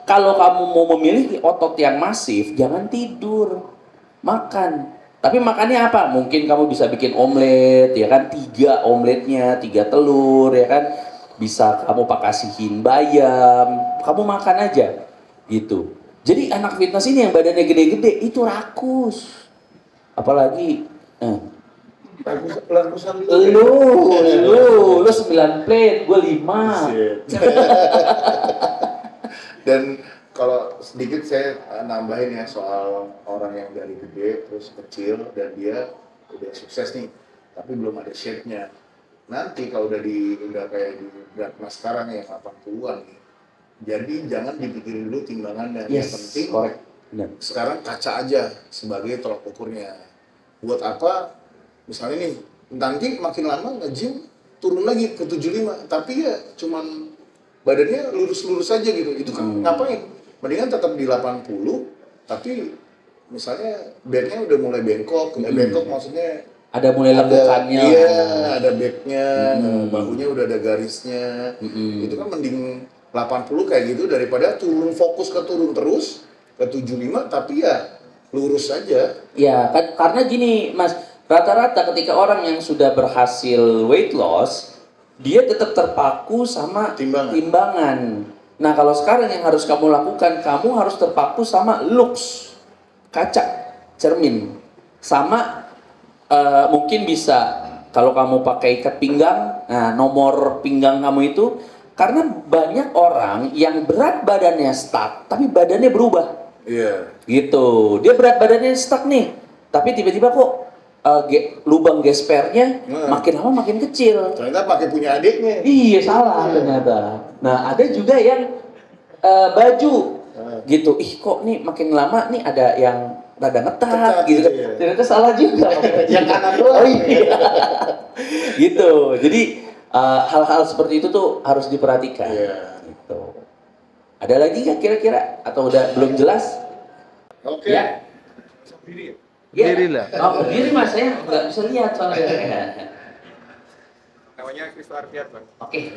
kalau kamu mau memiliki otot yang masif, jangan tidur, makan. Tapi makannya apa? Mungkin kamu bisa bikin omelet, ya kan? 3 omeletnya, 3 telur, ya kan? Bisa kamu pakasihin bayam, kamu makan aja, gitu. Jadi anak fitness ini yang badannya gede-gede itu rakus, apalagi Lakusan lu 9 plate, gue 5. Dan kalau sedikit saya nambahin ya soal orang yang dari gede terus kecil dan dia udah sukses nih tapi belum ada shape-nya. Nanti kalau udah kayak di berat mas sekarang yang 80-an nih. Jadi jangan dipikirin dulu timbangannya. Yang penting correct. Benar. sekarang kaca aja sebagai tolak ukurnya. Buat apa? Misalnya nih, nanti makin lama nge-gym turun lagi ke 75, tapi ya cuman badannya lurus-lurus aja gitu. Itu kan ngapain? Mendingan tetap di 80, tapi misalnya backnya udah mulai bengkok. Bengkok maksudnya Ada mulai lekukannya. Iya, ada backnya, bahunya udah ada garisnya. Itu kan mending 80 kayak gitu daripada fokus ke turun terus ke 75 tapi ya lurus saja. Ya, kan karena gini, Mas, rata-rata ketika orang yang sudah berhasil weight loss, dia tetap terpaku sama timbangan. Nah, kalau sekarang yang harus kamu lakukan, kamu harus terpaku sama looks, kaca, cermin, sama mungkin bisa kalau kamu pakai ikat pinggang, nah nomor pinggang kamu itu, karena banyak orang yang berat badannya stuck, tapi badannya berubah. Iya. Gitu, dia berat badannya stuck nih, tapi tiba-tiba kok lubang gespernya makin lama makin kecil. Ternyata pakai punya adiknya. Iya, salah ternyata. Nah, ada juga yang baju gitu. Ih, kok nih makin lama nih ada yang rada ngetat gitu. Iya. Ternyata salah juga. Yang kanan doang. Oh iya. Gitu. Jadi hal-hal seperti itu tuh harus diperhatikan. Iya. Gitu. Ada lagi nggak kira-kira atau udah belum jelas? Oke. Ya. Berdiri lah. Oh, berdiri Mas, saya nggak bisa lihat soalnya. Namanya Kristo Arfian, Bang. Oke.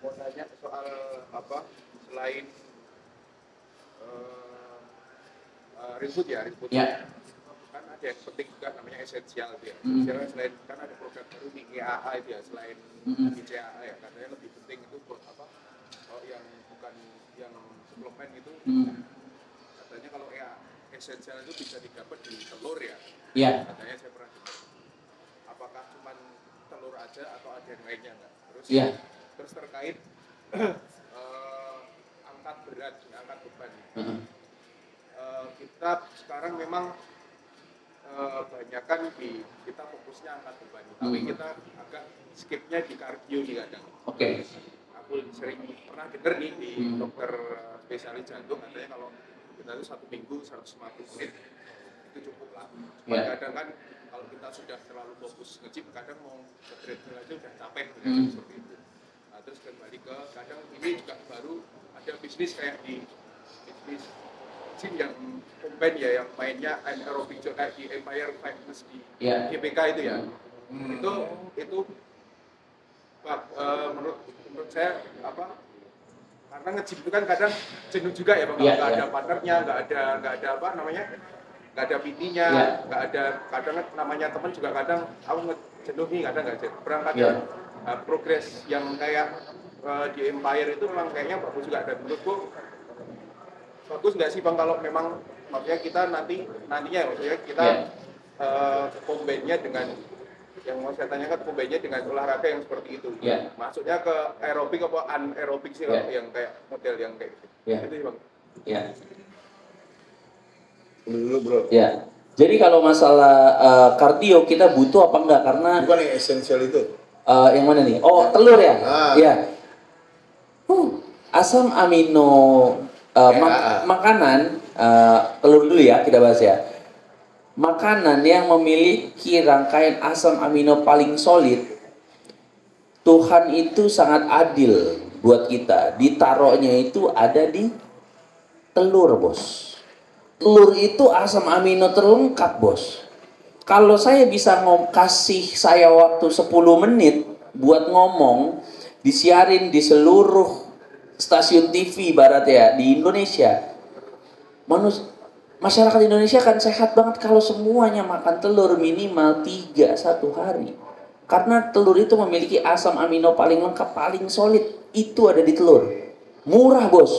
Mau tanya soal apa selain ribut ya. Ya. Kan ada yang penting juga namanya esensial itu ya. Selain kan ada program baru di GAA itu ya, selain di CAA ya, katanya lebih penting itu buat apa? Kalau yang bukan yang suplemen itu, katanya kalau ya esensial itu bisa didapat di telur ya. Iya. Katanya saya pernah dengar. Apakah cuma telur aja atau ada yang lainnya enggak? Terus Iya. terus terkait angkat berat, angkat beban. Kita sekarang memang banyakan kita fokusnya angkat beban, tapi kita agak skipnya di kardio nih kadang. Oke. Aku sering pernah dengar nih di dokter spesialis jantung katanya kalau kita itu 1 minggu 150 menit itu cukup lah. Cuma kadang kan kalau kita sudah terlalu fokus nge-gym kadang mau ke treadmill aja udah capek seperti itu. Nah, terus kembali ke kadang ini juga baru ada bisnis kayak di bisnis gym yang combine ya, yang mainnya anaerobic juga kayak di Empire Fitness di GPK itu ya. Itu menurut saya apa? Karena nge-gym itu kan kadang jenuh juga ya, Bang. Nggak ada partnernya, nggak ada apa namanya, nggak ada PT-nya, nggak ada, kadang namanya teman juga kadang aku jenuh nih, kadang nggak jenuh. Berangkat progres yang kayak di Empire itu memang kayaknya bagus juga, dan menurutku bagus nggak sih Bang kalau memang maksudnya kita nantinya maksudnya kita combine-nya dengan yang mau saya tanyakan, combine-nya dengan olahraga yang seperti itu. Maksudnya ke aerobik apa anaerobik sih yang kayak model yang kayak gitu. Itu sih Bang. Ya. Dulu bro. Ya. Jadi kalau masalah kardio kita butuh apa enggak? Karena bukan yang esensial itu. Yang mana nih? Oh, telur ya? Iya. Asam amino makanan, telur dulu ya kita bahas ya. Makanan yang memiliki rangkaian asam amino paling solid, Tuhan itu sangat adil buat kita. Ditaruhnya itu ada di telur, bos. Telur itu asam amino terlengkap, bos. Kalau saya bisa kasih saya waktu 10 menit buat ngomong, disiarin di seluruh stasiun TV barat ya di Indonesia. Masyarakat Indonesia kan sehat banget kalau semuanya makan telur minimal 3 satu hari. Karena telur itu memiliki asam amino paling lengkap, paling solid. Itu ada di telur. Murah bos.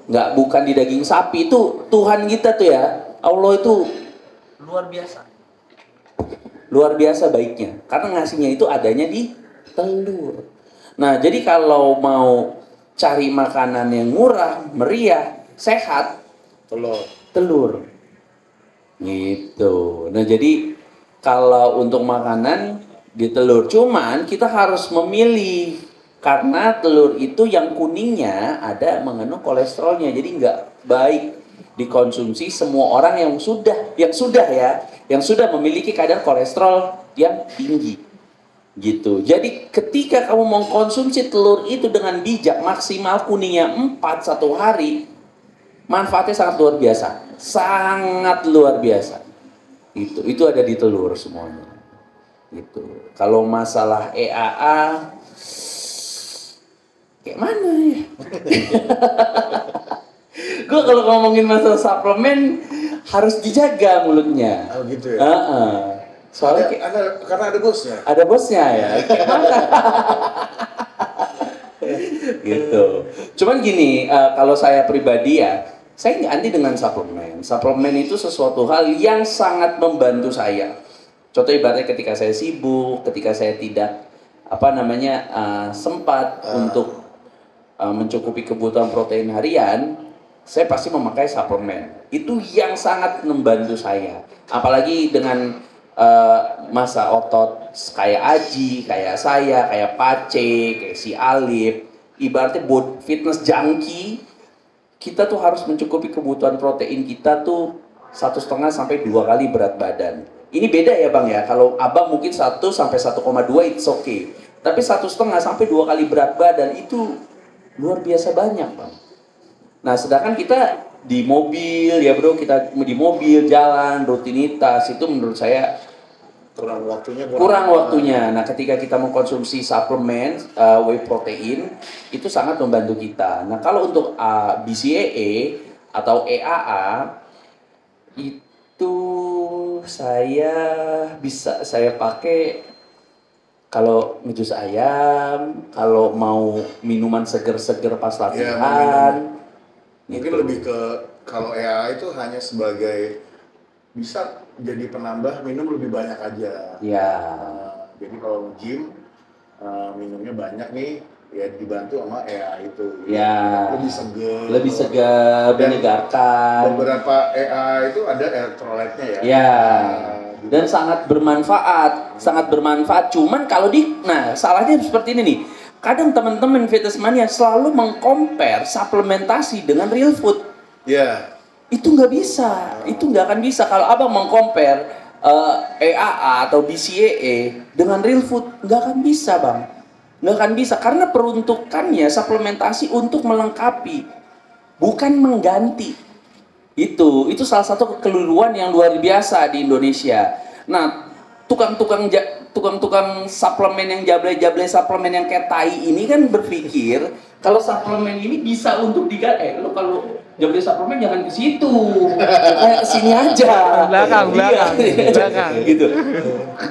Bukan di daging sapi. Itu Tuhan kita tuh ya. Allah itu luar biasa. Luar biasa baiknya. Karena ngasihnya itu adanya di telur. Nah jadi kalau mau cari makanan yang murah, meriah, sehat, telur gitu. Nah jadi kalau untuk makanan di telur, cuman kita harus memilih karena telur itu yang kuningnya ada mengandung kolesterolnya, jadi nggak baik dikonsumsi semua orang yang sudah memiliki kadar kolesterol yang tinggi gitu. Jadi ketika kamu mengkonsumsi telur itu dengan bijak, maksimal kuningnya 4 satu hari, manfaatnya sangat luar biasa, sangat luar biasa. Itu ada di telur semuanya. Gitu. Kalau masalah EAA, kayak mana ya? Gue kalau ngomongin masalah suplemen harus dijaga mulutnya. Oh gitu ya. Soalnya karena ada bosnya. Ada bosnya ya. Kayak mana? Gitu. Cuman gini, kalau saya pribadi ya, saya nggak anti dengan suplemen. Suplemen itu sesuatu hal yang sangat membantu saya. Contoh ibaratnya ketika saya sibuk, ketika saya tidak sempat untuk mencukupi kebutuhan protein harian, saya pasti memakai suplemen. Itu yang sangat membantu saya. Apalagi dengan masa otot kayak Aji, kayak saya, kayak Pace, kayak si Alip, ibaratnya fitness junkie, kita tuh harus mencukupi kebutuhan protein kita tuh 1,5 sampai 2 kali berat badan. Ini beda ya bang ya, kalau abang mungkin 1 sampai 1,2 it's okay, tapi 1,5 sampai 2 kali berat badan itu luar biasa banyak bang. Nah sedangkan kita di mobil ya bro, kita di mobil jalan rutinitas itu menurut saya kurang waktunya. Nah ketika kita mengkonsumsi suplemen whey protein itu sangat membantu kita. Nah kalau untuk BCAA atau EAA itu saya pakai kalau ngejus ayam, kalau mau minuman seger-seger pas latihan. Mungkin gitu. lebih ke kalau EAA itu hanya sebagai bisa jadi penambah minum lebih banyak aja. Ya. Jadi kalau gym minumnya banyak nih, ya dibantu sama EAA itu. Ya. Lebih segar, menyegarkan. Beberapa EAA itu ada elektrolytnya ya. Ya. Dan sangat bermanfaat. Cuman kalau salahnya seperti ini nih. Kadang teman-teman fitness mania selalu mengcompare suplementasi dengan real food. Ya. Itu nggak bisa, itu nggak akan bisa kalau abang mengcompare EAA atau BCAA dengan real food, nggak akan bisa bang, nggak akan bisa karena peruntukannya suplementasi untuk melengkapi, bukan mengganti. Itu salah satu kekeliruan yang luar biasa di Indonesia. Nah, tukang-tukang suplemen yang jablay suplemen yang kayak tai ini kan berpikir kalau suplemen ini bisa untuk lo kalau jablay suplemen jangan ke situ, kayak sini aja. Belakang. Gitu.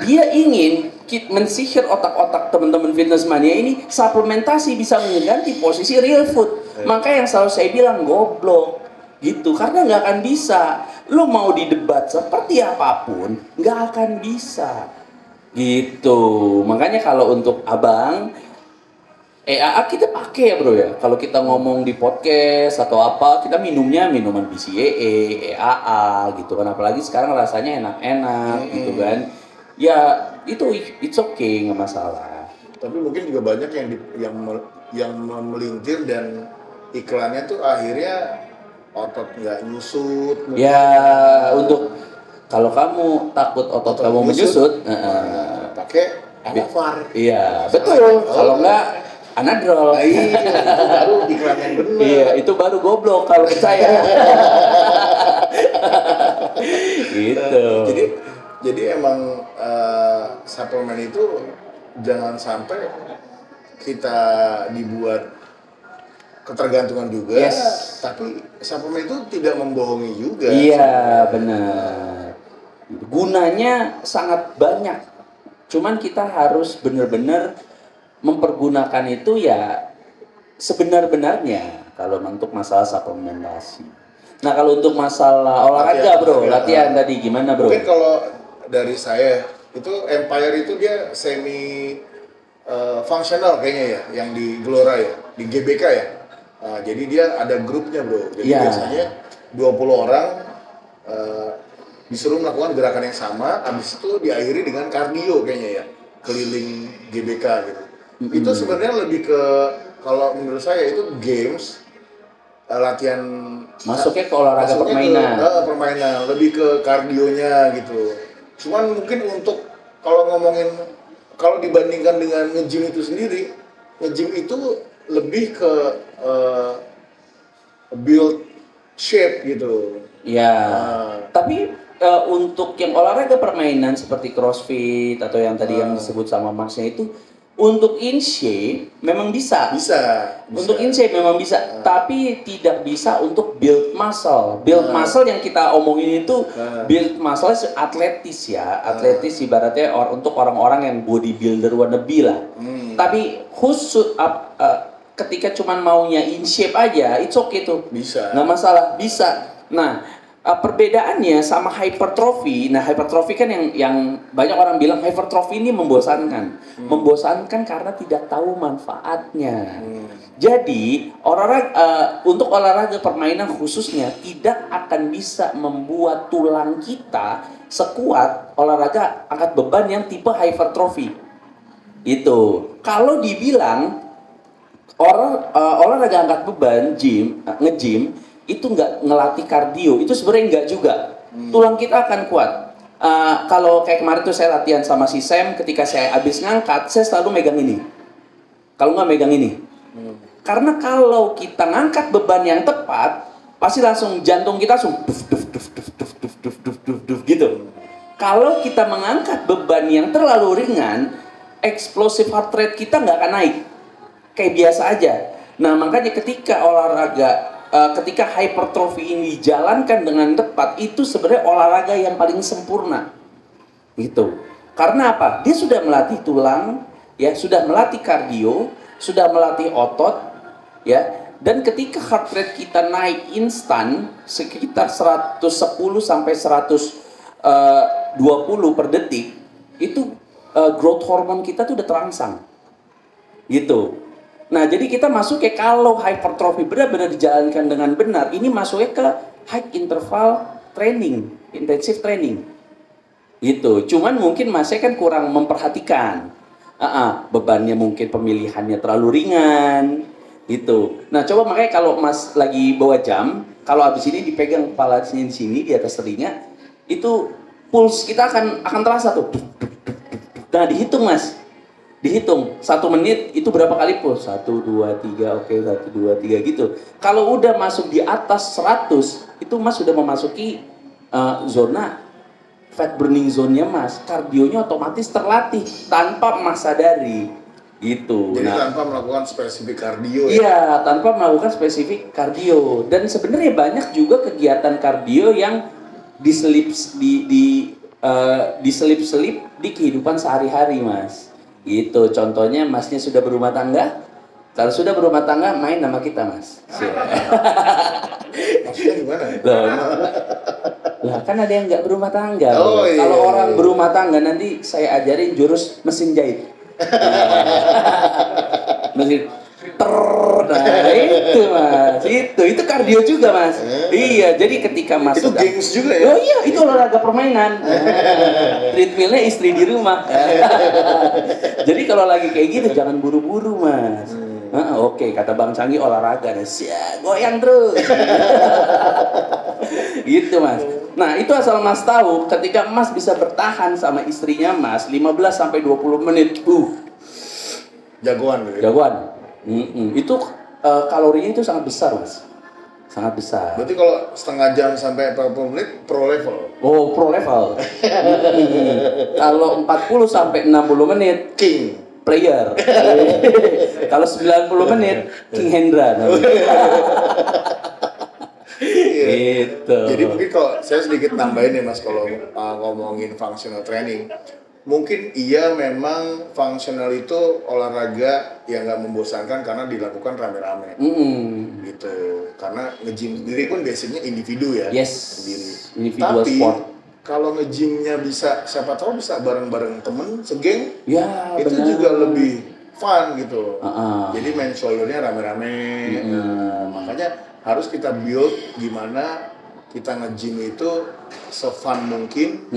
Dia ingin mensihir otak-otak teman-teman fitness mania ini suplementasi bisa mengganti posisi real food. Makanya yang selalu saya bilang goblok. Gitu, karena nggak akan bisa. Lo mau didebat seperti apapun, nggak akan bisa. Gitu. Makanya kalau untuk abang, EAA kita pakai ya bro ya. Kalau kita ngomong di podcast atau apa, kita minumnya minuman BCAA, EAA gitu kan. Apalagi sekarang rasanya enak-enak gitu kan. Ya itu it's okay, nggak masalah. Tapi mungkin juga banyak yang memelintir dan iklannya tuh akhirnya otot nggak nyusut. Ya untuk kalau kamu takut otot kamu menyusut, pakai Anavar. Iya betul. Kalau enggak Anadrol. Iya, itu baru iklan yang benar. Iya itu baru goblok kalau percaya. Gitu. Jadi emang suplemen itu jangan sampai kita dibuat ketergantungan juga, Yes. tapi suplemen itu tidak membohongi juga. Iya, benar. Gunanya sangat banyak. Cuman kita harus benar-benar mempergunakan itu ya sebenar-benarnya kalau untuk masalah suplementasi. Nah, kalau untuk masalah olahraga, Bro, latihan tadi gimana, Bro? Mungkin kalau dari saya itu Empire itu dia semi fungsional kayaknya ya, yang di Gelora ya, di GBK ya. Jadi dia ada grupnya, Bro. Jadi biasanya 20 orang disuruh melakukan gerakan yang sama, habis itu diakhiri dengan kardio kayaknya ya, keliling GBK gitu. Itu sebenarnya lebih ke, kalau menurut saya itu games, latihan Masuknya ke olahraga permainan. Permainan, lebih ke kardionya gitu. Cuman mungkin untuk kalau ngomongin, kalau dibandingkan dengan nge-gym itu sendiri, nge-gym itu lebih ke build shape gitu. Ya, tapi untuk yang olahraga permainan seperti CrossFit atau yang tadi yang disebut sama Masnya itu, untuk in shape memang bisa. Untuk in shape memang bisa, tapi tidak bisa untuk build muscle. Build muscle yang kita omongin itu build muscle atletis ya, atletis ibaratnya untuk orang-orang yang bodybuilder wannabe lah. Tapi khusus ketika cuman maunya in shape aja, it's okay tuh. Bisa. Nggak masalah, bisa. Nah, perbedaannya sama hypertrophy. Nah, hypertrophy kan yang banyak orang bilang hypertrophy ini membosankan. Membosankan karena tidak tahu manfaatnya. Jadi, untuk olahraga permainan khususnya tidak akan bisa membuat tulang kita sekuat olahraga angkat beban yang tipe hypertrophy. Itu. Kalau dibilang olahraga angkat beban, nge-gym itu nggak ngelatih kardio, itu sebenarnya nggak juga. Tulang kita akan kuat. Kalau kayak kemarin tuh saya latihan sama si Sam, ketika saya habis ngangkat, saya selalu megang ini. Kalau nggak megang ini. Karena kalau kita ngangkat beban yang tepat, pasti langsung jantung kita langsung duf gitu. Kalau kita mengangkat beban yang terlalu ringan, explosive heart rate kita nggak akan naik. Kayak biasa aja. Nah, makanya ketika ketika hypertrophy ini dijalankan dengan tepat, itu sebenarnya olahraga yang paling sempurna. Gitu. Karena apa? Dia sudah melatih tulang, ya, sudah melatih kardio, sudah melatih otot, ya. Dan ketika heart rate kita naik instan sekitar 110 sampai 120 per detik, itu growth hormone kita tuh udah terangsang. Gitu. Nah, jadi kita masuk ke, kalau hypertrophy benar-benar dijalankan dengan benar, ini masuknya ke high interval training, intensive training. Gitu. Cuman mungkin Masnya kan kurang memperhatikan. Bebannya mungkin pemilihannya terlalu ringan. Gitu. Nah, coba makanya kalau Mas lagi bawa jam, kalau habis ini dipegang kepalanya di sini, di atas telinga, itu pulse kita akan terasa tuh. Nah, dihitung, Mas. Dihitung 1 menit itu berapa kali push? 1, 2, 3, oke, 1, 2, 3 gitu. Kalau udah masuk di atas 100, itu Mas sudah memasuki zona fat burning zone-nya Mas. Kardionya otomatis terlatih tanpa Mas sadari. Gitu. Jadi tanpa melakukan spesifik kardio ya? Iya, tanpa melakukan spesifik kardio. Dan sebenarnya banyak juga kegiatan kardio yang diselip-selip di kehidupan sehari-hari, Mas. Gitu, contohnya Masnya sudah berumah tangga. Kalau sudah berumah tangga, main nama kita, Mas. Maksudnya gimana? Lah kan ada yang nggak berumah tangga. Iya. Kalau orang berumah tangga, nanti saya ajarin jurus mesin jahit. Mesin nah itu Mas, itu kardio juga Mas. Iya, jadi ketika Mas itu games juga ya? Oh iya, itu olahraga permainan. Treadmillnya istri di rumah. Jadi kalau lagi kayak gitu jangan buru-buru Mas. Oke, kata Bang Canggih olahraga, goyang terus. Gitu Mas. Nah, itu asal Mas tahu, ketika Mas bisa bertahan sama istrinya Mas 15 sampai 20 menit, jagoan gitu. jagoan. Itu kalorinya itu sangat besar Mas, sangat besar. Berarti kalau setengah jam sampai 40 menit pro level. Oh, pro level. Kalau 40 sampai 60 menit King. player. Kalau 90 menit King Hendra namanya. Gitu. Jadi mungkin kalau saya sedikit nambahin ya Mas, kalau ngomongin functional training, mungkin iya memang fungsional itu olahraga yang nggak membosankan karena dilakukan rame-rame. Gitu. Karena nge-gym sendiri pun biasanya individu ya. Yes. Sendiri. Individual Tapi sport. kalau nge-gymnya bisa, siapa tahu bisa bareng-bareng temen, segeng, Ya, itu benar. juga lebih fun gitu. Uh-uh. Jadi main shouldernya rame-rame. Nah, makanya harus kita build gimana kita nge-gym itu se-fun mungkin.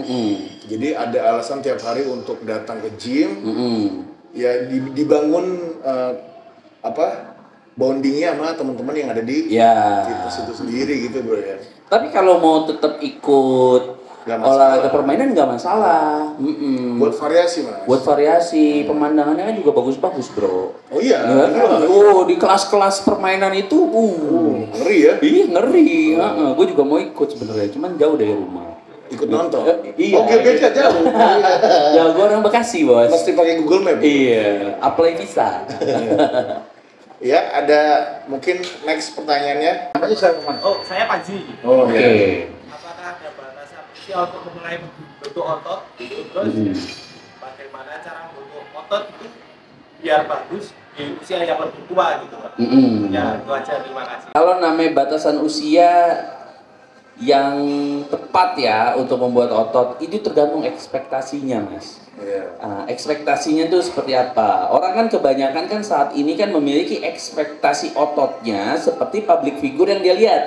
Jadi ada alasan tiap hari untuk datang ke gym. Ya dibangun bondingnya sama teman-teman yang ada di fitness itu sendiri gitu bro ya. Tapi kalau mau tetap ikut Nggak masalah. olahraga permainan nggak masalah. Buat variasi Mas. Buat variasi, pemandangannya kan juga bagus-bagus bro. Oh iya. Ya, kan? Oh di kelas-kelas permainan itu, ngeri ya. Iya ngeri. Gue juga mau ikut sebenarnya, cuman jauh dari rumah. Ikut nonton. Iya. Oke, beda jauh. Ya gue orang Bekasi bos. Mesti pakai Google Map. Iya, apply visa. Ya, ada mungkin next pertanyaannya. Namanya siapa? Oh, saya Panji. Oh, Oke. iya. Apakah ada batasan usia untuk memulai bentuk otot? Terus bagaimana cara membentuk otot itu biar bagus di usia yang lebih tua gitu Pak? Ya, itu aja, terima kasih. Kalau namanya batasan usia yang tepat ya untuk membuat otot itu tergantung ekspektasinya mas. Ekspektasinya tuh seperti apa? Orang kan kebanyakan kan saat ini kan memiliki ekspektasi ototnya seperti public figure yang dia lihat.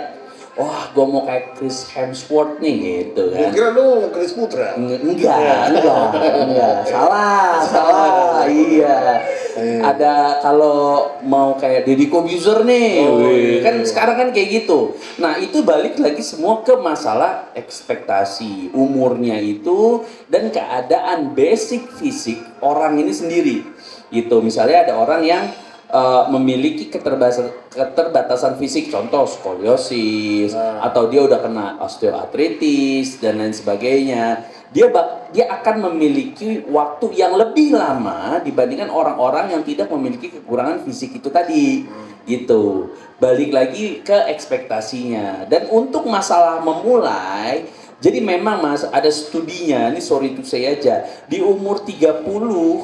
Wah, gue mau kayak Chris Hemsworth nih gitu kan. Kira lu mau Chris Putra? Enggak. Salah. Iya. Ada kalau mau kayak Deddy Corbuzier nih, kan sekarang kan kayak gitu. Nah itu balik lagi semua ke masalah ekspektasi umurnya itu dan keadaan basic fisik orang ini sendiri. Gitu. Misalnya ada orang yang memiliki keterbatasan fisik, contoh skoliosis atau dia udah kena osteoartritis dan lain sebagainya, dia akan memiliki waktu yang lebih lama dibandingkan orang-orang yang tidak memiliki kekurangan fisik itu tadi. Gitu. Balik lagi ke ekspektasinya. Dan untuk masalah memulai, jadi memang mas ada studinya, ini sorry to say aja, di umur 30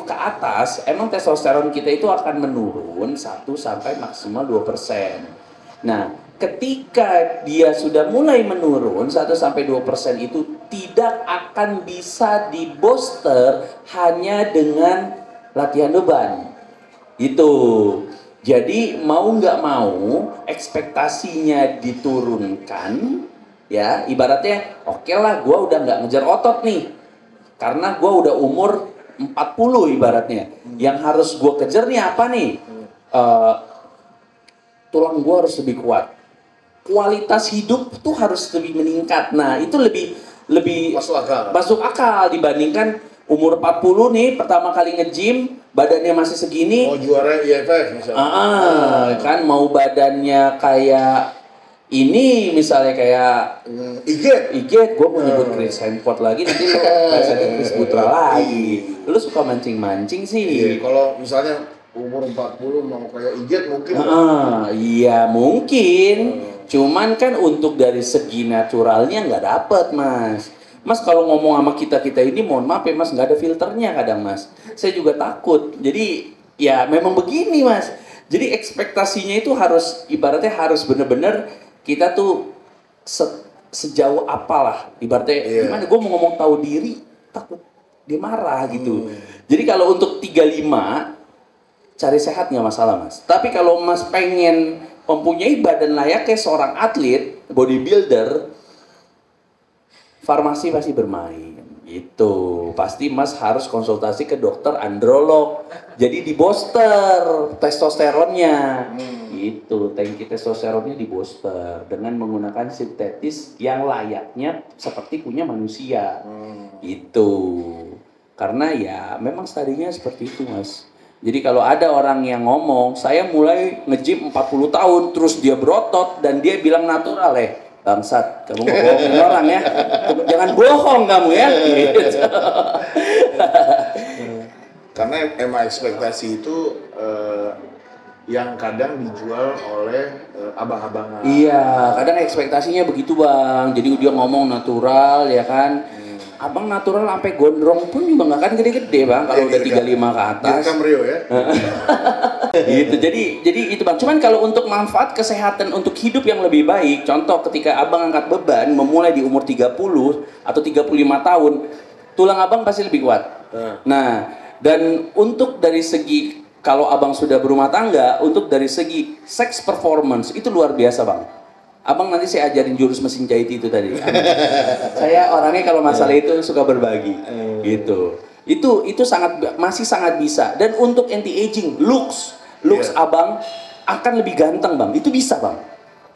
ke atas emang testosteron kita itu akan menurun 1 sampai maksimal 2%. Nah, ketika dia sudah mulai menurun 1 sampai 2% itu tidak akan bisa di-booster hanya dengan latihan beban. Itu. Jadi mau nggak mau ekspektasinya diturunkan. Ya, ibaratnya oke lah gue udah nggak ngejar otot nih karena gue udah umur 40 ibaratnya. Yang harus gue kejar nih apa nih? Tulang gue harus lebih kuat, kualitas hidup tuh harus lebih meningkat. Nah itu lebih masuk akal dibandingkan umur 40 nih pertama kali nge-gym badannya masih segini, mau juara IFF misalnya. Kan mau badannya kayak ini misalnya kayak Iget, gue mau nyebut Chris Hemsworth lagi nanti lo bahasanya Chris Putra lagi. Lu suka mancing-mancing sih. Iya, kalau misalnya umur 40 mau kayak Iget mungkin. Iya mungkin. Cuman kan untuk dari segi naturalnya nggak dapet mas. Mas kalau ngomong sama kita ini mohon maaf ya mas, nggak ada filternya kadang mas. Saya juga takut. Jadi ya memang begini mas. Jadi ekspektasinya itu harus ibaratnya harus bener-bener kita tuh sejauh apalah ibaratnya gimana gue mau ngomong tahu diri takut dia marah gitu. Jadi kalau untuk 35 cari sehat nggak masalah mas. Tapi kalau mas pengen mempunyai badan layaknya seorang atlet bodybuilder, farmasi pasti bermain. Itu pasti mas harus konsultasi ke dokter androlog. Jadi di booster testosteronnya. Itu tangki testosteronnya di booster dengan menggunakan sintetis yang layaknya seperti punya manusia. Itu karena ya memang studinya seperti itu mas. Jadi kalau ada orang yang ngomong saya mulai nge-gym 40 tahun terus dia berotot dan dia bilang natural bangsat, kamu bohongin orang ya. Jangan bohong kamu ya. Gitu. Karena emang ekspektasi itu yang kadang dijual oleh abang-abangan. Iya, kadang ekspektasinya begitu bang. Jadi dia ngomong natural ya kan. Abang natural sampai gondrong pun juga nggak akan gede-gede bang. Kalau udah 35 ke atas. Direkam Rio ya. Gitu. Jadi itu bang. Cuman kalau untuk manfaat kesehatan untuk hidup yang lebih baik, contoh ketika abang angkat beban memulai di umur 30 atau 35 tahun, tulang abang pasti lebih kuat. Nah, dan untuk dari segi kalau abang sudah berumah tangga, untuk dari segi sex performance itu luar biasa bang. Abang nanti saya ajarin jurus mesin jahit itu tadi. Saya orangnya kalau masalah itu suka berbagi, gitu. Itu masih sangat bisa. Dan untuk anti aging, looks abang akan lebih ganteng bang. Itu bisa bang.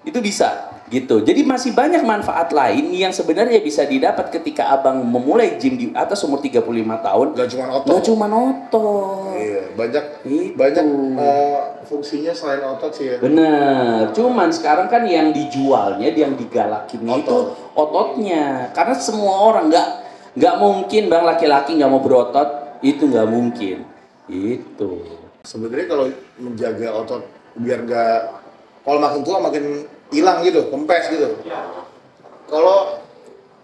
Itu bisa, gitu. Jadi masih banyak manfaat lain yang sebenarnya bisa didapat ketika abang memulai gym di atas umur 35 tahun. Gak cuma otot. Gak cuma otot. Iya, banyak fungsinya selain otot sih ya. Bener, cuman sekarang kan yang dijualnya, yang digalakin itu ototnya. Karena semua orang nggak mungkin bang laki-laki nggak mau berotot, itu nggak mungkin. Itu. Sebenarnya kalau menjaga otot biar nggak, kalau makin tua makin hilang gitu, kempes gitu. Kalau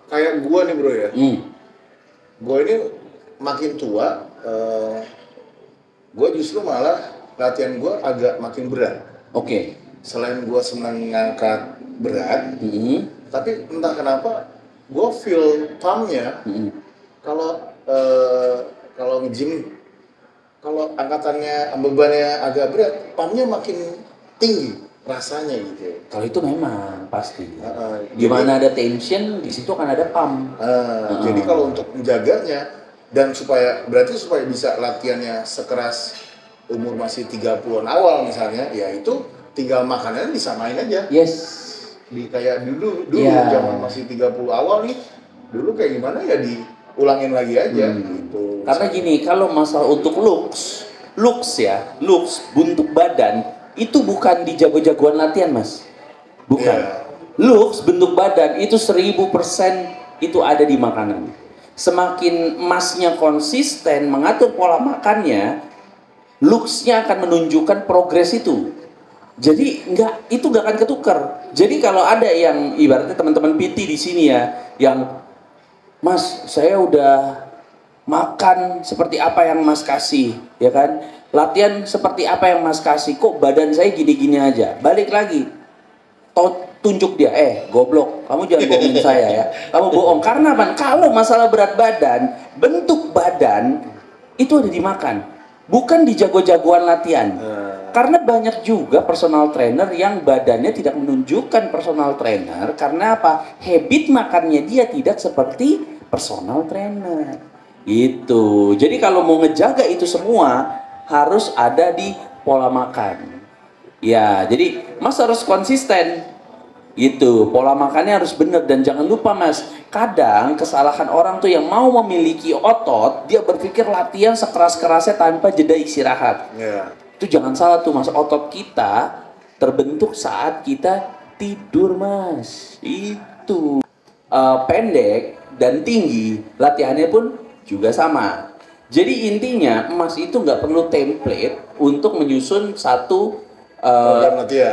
kayak gua nih bro ya, gua ini makin tua, gua justru malah latihan gue agak makin berat. Oke. Selain gue senang ngangkat berat, tapi entah kenapa gue feel pumpnya kalau nge-gym, kalau angkatannya bebannya agak berat, pumpnya makin tinggi rasanya gitu. Kalau itu memang pasti. Gimana ada tension, di situ akan ada pump. Jadi kalau untuk menjaganya dan supaya bisa latihannya sekeras umur masih 30-an awal misalnya, ya itu tinggal makanannya disamain aja. Yes. Di kayak dulu zaman masih 30 awal nih, dulu kayak gimana ya diulangin lagi aja gitu. Karena gini, kalau masalah untuk looks bentuk badan itu bukan di jago-jagoan latihan mas, bukan. Looks bentuk badan itu 1000% itu ada di makanan. Semakin masnya konsisten mengatur pola makannya, looks-nya akan menunjukkan progres itu. Jadi itu nggak akan ketukar. Jadi kalau ada yang ibaratnya teman-teman PT di sini ya, yang Mas saya udah makan seperti apa yang Mas kasih, ya kan? Latihan seperti apa yang Mas kasih, kok badan saya gini-gini aja. Balik lagi, tunjuk dia, goblok, kamu jangan bohongin saya ya. Kamu bohong karena apa? Kalau masalah berat badan, bentuk badan itu ada dimakan. Bukan di jago-jagoan latihan. Karena banyak juga personal trainer yang badannya tidak menunjukkan personal trainer. Karena apa? Habit makannya dia tidak seperti personal trainer. Itu. Jadi kalau mau ngejaga itu semua harus ada di pola makan. Ya, jadi Mas harus konsisten. Gitu, pola makannya harus benar. Dan jangan lupa mas, kadang kesalahan orang tuh yang mau memiliki otot, dia berpikir latihan sekeras-kerasnya tanpa jeda istirahat. Itu jangan salah tuh mas, otot kita terbentuk saat kita tidur mas. Itu pendek dan tinggi, latihannya pun juga sama. Jadi intinya emas itu nggak perlu template untuk menyusun satu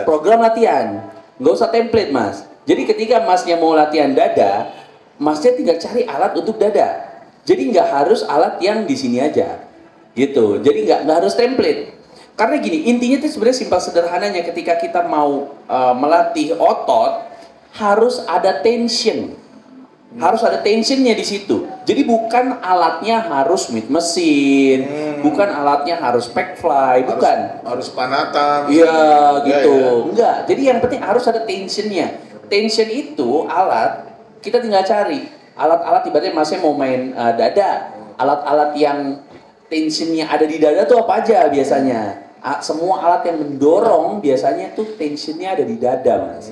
program latihan. Nggak usah template mas. Jadi ketika masnya mau latihan dada, masnya tinggal cari alat untuk dada. Jadi nggak harus alat yang di sini aja, gitu. Jadi nggak harus template. Karena gini, intinya itu sebenarnya simpel sederhananya. Ketika kita mau melatih otot, harus ada tension. Harus ada tensionnya di situ. Jadi bukan alatnya harus mid mesin, bukan alatnya harus pack fly, bukan. Harus panatan. Iya gitu. Enggak. Jadi yang penting harus ada tensionnya. Tension itu alat kita tinggal cari. Alat-alat ibaratnya masnya mau main dada. Alat-alat yang tensionnya ada di dada tuh apa aja biasanya? Semua alat yang mendorong biasanya tuh tensionnya ada di dada mas.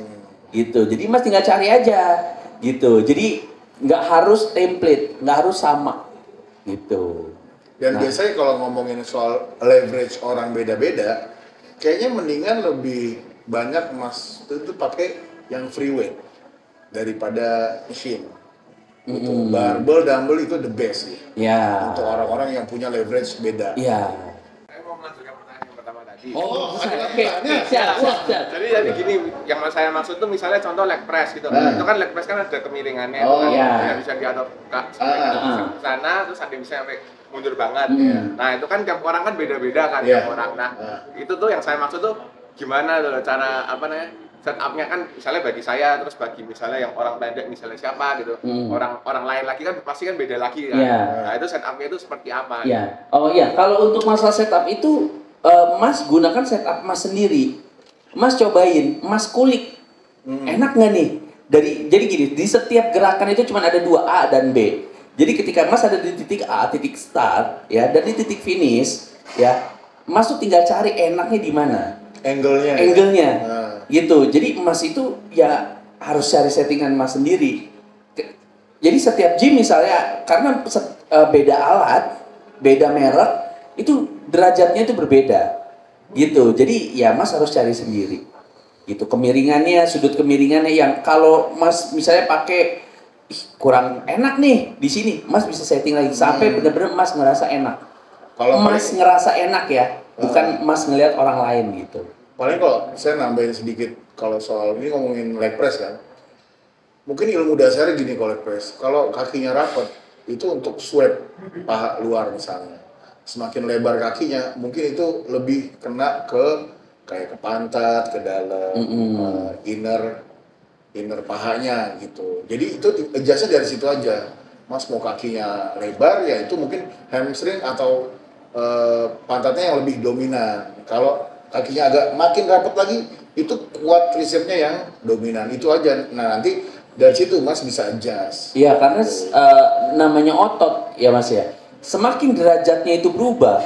Gitu. Jadi mas tinggal cari aja. Gitu. Jadi nggak harus template, nggak harus sama. Gitu. Dan biasanya kalau ngomongin soal leverage orang beda-beda, kayaknya mendingan lebih banyak mas itu pakai yang free weight daripada machine. Gitu. Barbell, dumbbell itu the best sih. Ya. Untuk orang-orang yang punya leverage beda. Iya. Saya mau melanjutkan pertanyaan yang pertama tadi. Oke. Siap. Jadi gini, yang saya maksud tuh misalnya contoh leg press gitu. Itu kan leg press kan ada kemiringannya, itu kan iya. yang bisa diatur ke sana, terus ada yang bisa sampai mundur banget. Nah itu kan tiap orang kan beda-beda kan tiap orang. Nah itu tuh yang saya maksud tuh gimana tuh cara apa namanya setupnya kan misalnya bagi saya, terus bagi misalnya yang orang pendek misalnya siapa gitu, orang lain lagi kan pasti kan beda lagi kan. Nah itu setupnya itu seperti apa? Iya. Oh iya, kalau untuk masalah setup itu Mas gunakan setup Mas sendiri. Mas cobain, Mas kulik. Enak nggak nih? Jadi gini, di setiap gerakan itu cuma ada 2 A dan B. Jadi ketika Mas ada di titik A, titik start, ya, dan di titik finish, ya, Mas tuh tinggal cari enaknya di mana. Angle-nya. Gitu. Jadi Mas itu ya harus cari settingan Mas sendiri. Jadi setiap gym misalnya, karena beda alat, beda merek, itu derajatnya itu berbeda. Gitu. Jadi ya Mas harus cari sendiri. Gitu. Kemiringannya, sudut kemiringannya yang kalau Mas misalnya pakai kurang enak nih di sini, Mas bisa setting lagi sampai benar-benar Mas ngerasa enak. Kalau Mas ngerasa enak ya, bukan Mas ngelihat orang lain gitu. Paling kalau saya nambahin sedikit, kalau soal ini ngomongin leg press kan, mungkin ilmu dasarnya gini kalau leg press, kalau kakinya rapat, itu untuk sweep paha luar misalnya. Semakin lebar kakinya, mungkin itu lebih kena ke kayak ke pantat, ke dalam, inner pahanya gitu. Jadi itu adjustnya dari situ aja. Mas mau kakinya lebar, ya itu mungkin hamstring atau pantatnya yang lebih dominan. Kalau kakinya agak makin rapat lagi, itu kuat tricepsnya yang dominan. Itu aja. Nah nanti dari situ Mas bisa adjust. Iya, karena namanya otot ya Mas ya. Semakin derajatnya itu berubah,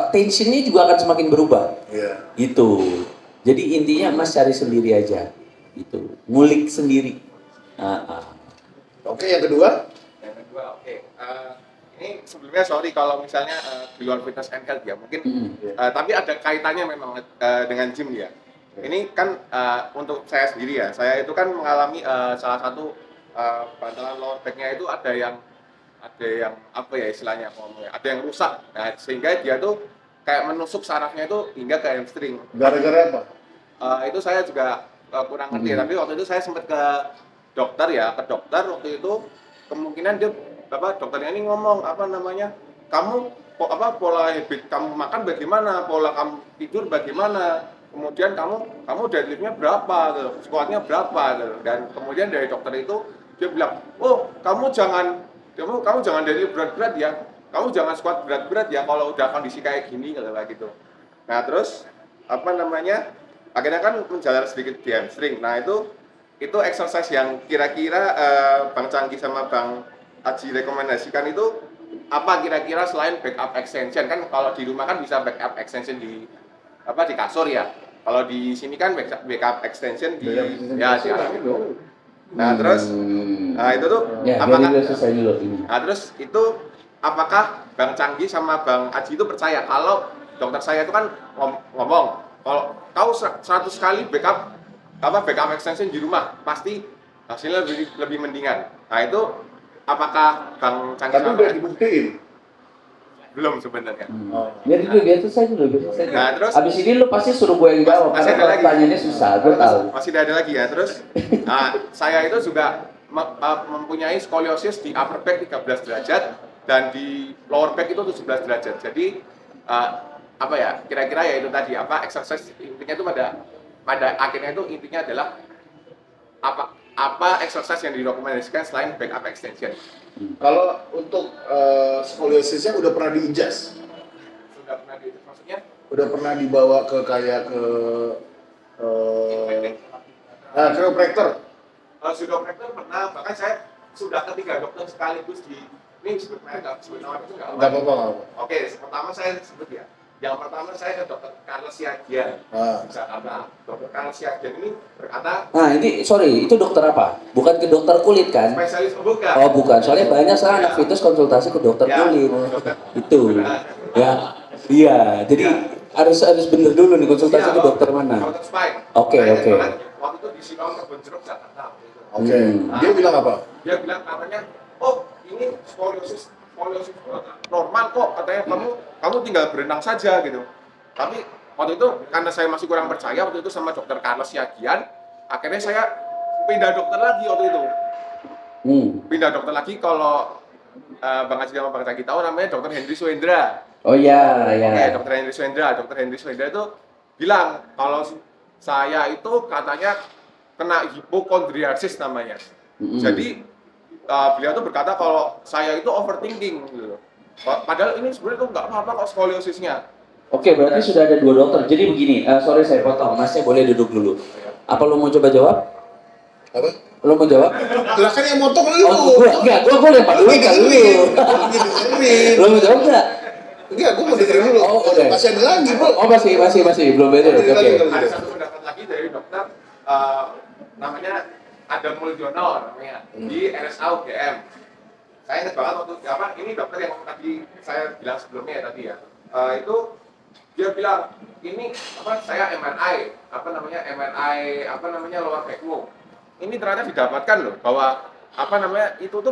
tensionnya juga akan semakin berubah. Iya. Gitu. Jadi intinya Mas cari sendiri aja. Gitu. Ngulik sendiri. Oke, yang kedua? Yang kedua, oke. Ini sebelumnya sorry kalau misalnya di luar fitness and health ya mungkin, tapi ada kaitannya memang dengan gym ya. Ini kan untuk saya sendiri ya, saya itu kan mengalami salah satu bantalan lower back-nya itu ada yang apa ya istilahnya ngomongnya, ada yang rusak. Nah, sehingga dia tuh kayak menusuk sarafnya itu hingga ke hamstring. Gara-gara apa? Itu saya juga kurang ngerti, tapi waktu itu saya sempat ke dokter waktu itu kemungkinan dia dokternya ini ngomong apa namanya, kamu pola habit kamu makan bagaimana, pola kamu tidur bagaimana, kemudian kamu deadliftnya berapa gitu, squatnya berapa gitu. Dan kemudian dari dokter itu dia bilang, oh kamu jangan deadlift berat-berat ya, kamu jangan squat berat-berat ya kalau udah kondisi kayak gini gitu. Nah terus apa namanya, akhirnya kan menjalar sedikit di hamstring. Nah itu exercise yang kira-kira Bang Canggi sama Bang Aji rekomendasikan itu apa kira-kira selain backup extension? Kan kalau di rumah kan bisa backup extension di kasur ya. Kalau di sini kan backup extension di atas itu. Nah terus itu tuh Ya, apakah Nah, terus itu apakah Bang Canggi sama Bang Aji itu percaya kalau dokter saya itu kan ngomong kalau kau 100 kali backup extension di rumah pasti hasilnya lebih mendingan. Nah itu apakah Bang Canggi Tapi udah dibuktiin? belum sebenarnya. Biar selesai dulu. Nah, terus abis ini lu pasti suruh gue yang jawab masih karena ada lagi. pertanyaannya susah, gue tahu. Masih ada lagi ya. Terus saya itu juga mempunyai skoliosis di upper back 13 derajat dan di lower back itu 17 derajat. Jadi apa ya? Kira-kira ya itu tadi exercise intinya itu pada akhirnya itu intinya adalah apa exercise yang direkomendasikan selain backup extension. Kalau untuk skoliosisnya udah pernah di-adjust? Sudah pernah maksudnya? Udah pernah dibawa ke kayak ke chiropractor? Chiropractor pernah, bahkan saya sudah ketiga dokter sekaligus di ini sebenarnya Nggak apa-apa. Oke, pertama saya sebut ya. Yang pertama saya ke dokter Carlos Siagian. Jakarta. Dokter Carlos Siagian ini berkata, Nah, itu dokter apa? Bukan ke dokter kulit kan? spesialis bukan. Oh, bukan. Soalnya banyak sekarang anak fitness konsultasi ke dokter kulit. Itu. Ya. Iya, jadi harus bener dulu nih konsultasi ke dokter mana. Dokter spine. Oke. Waktu itu di Siloam Kebun Jeruk Jakarta. Oke. Dia bilang apa? dia bilang katanya, oh ini skoliosis normal kok, katanya kamu tinggal berenang saja gitu. Tapi waktu itu karena saya masih kurang percaya waktu itu sama dokter Carlos Siagian, akhirnya saya pindah dokter lagi waktu itu. Pindah dokter lagi kalau Bang Aji sama Bang Zaki tahu namanya dokter Henry Suendra. Oh iya, ya. Oke, dokter Henry Suendra itu bilang kalau saya itu katanya kena hipokondriasis namanya. Jadi beliau tuh berkata kalau saya itu overthinking gitu. Padahal ini sebenarnya tuh nggak apa-apa kok skoliosisnya. Oke, berarti sudah ada 2 dokter. Jadi begini, sorry saya potong, Masnya boleh duduk dulu. Apa lo mau coba jawab? Apa? Lo mau jawab? Lah kan yang motong lu. Oh, gue lempar dulu ke lu. Lo mau jawab nggak? Enggak, gue mau dengerin dulu. Oh, oke. Masih ada lagi, Bro. Oh, masih belum beres. Oke. Ada satu pendapat lagi dari dokter namanya Adam Mulyono namanya di RSA UGM. Saya ingat banget waktu ini dokter yang tadi saya bilang sebelumnya ya tadi ya. Itu dia bilang ini saya MRI lower backmu. Ini ternyata didapatkan loh bahwa itu tuh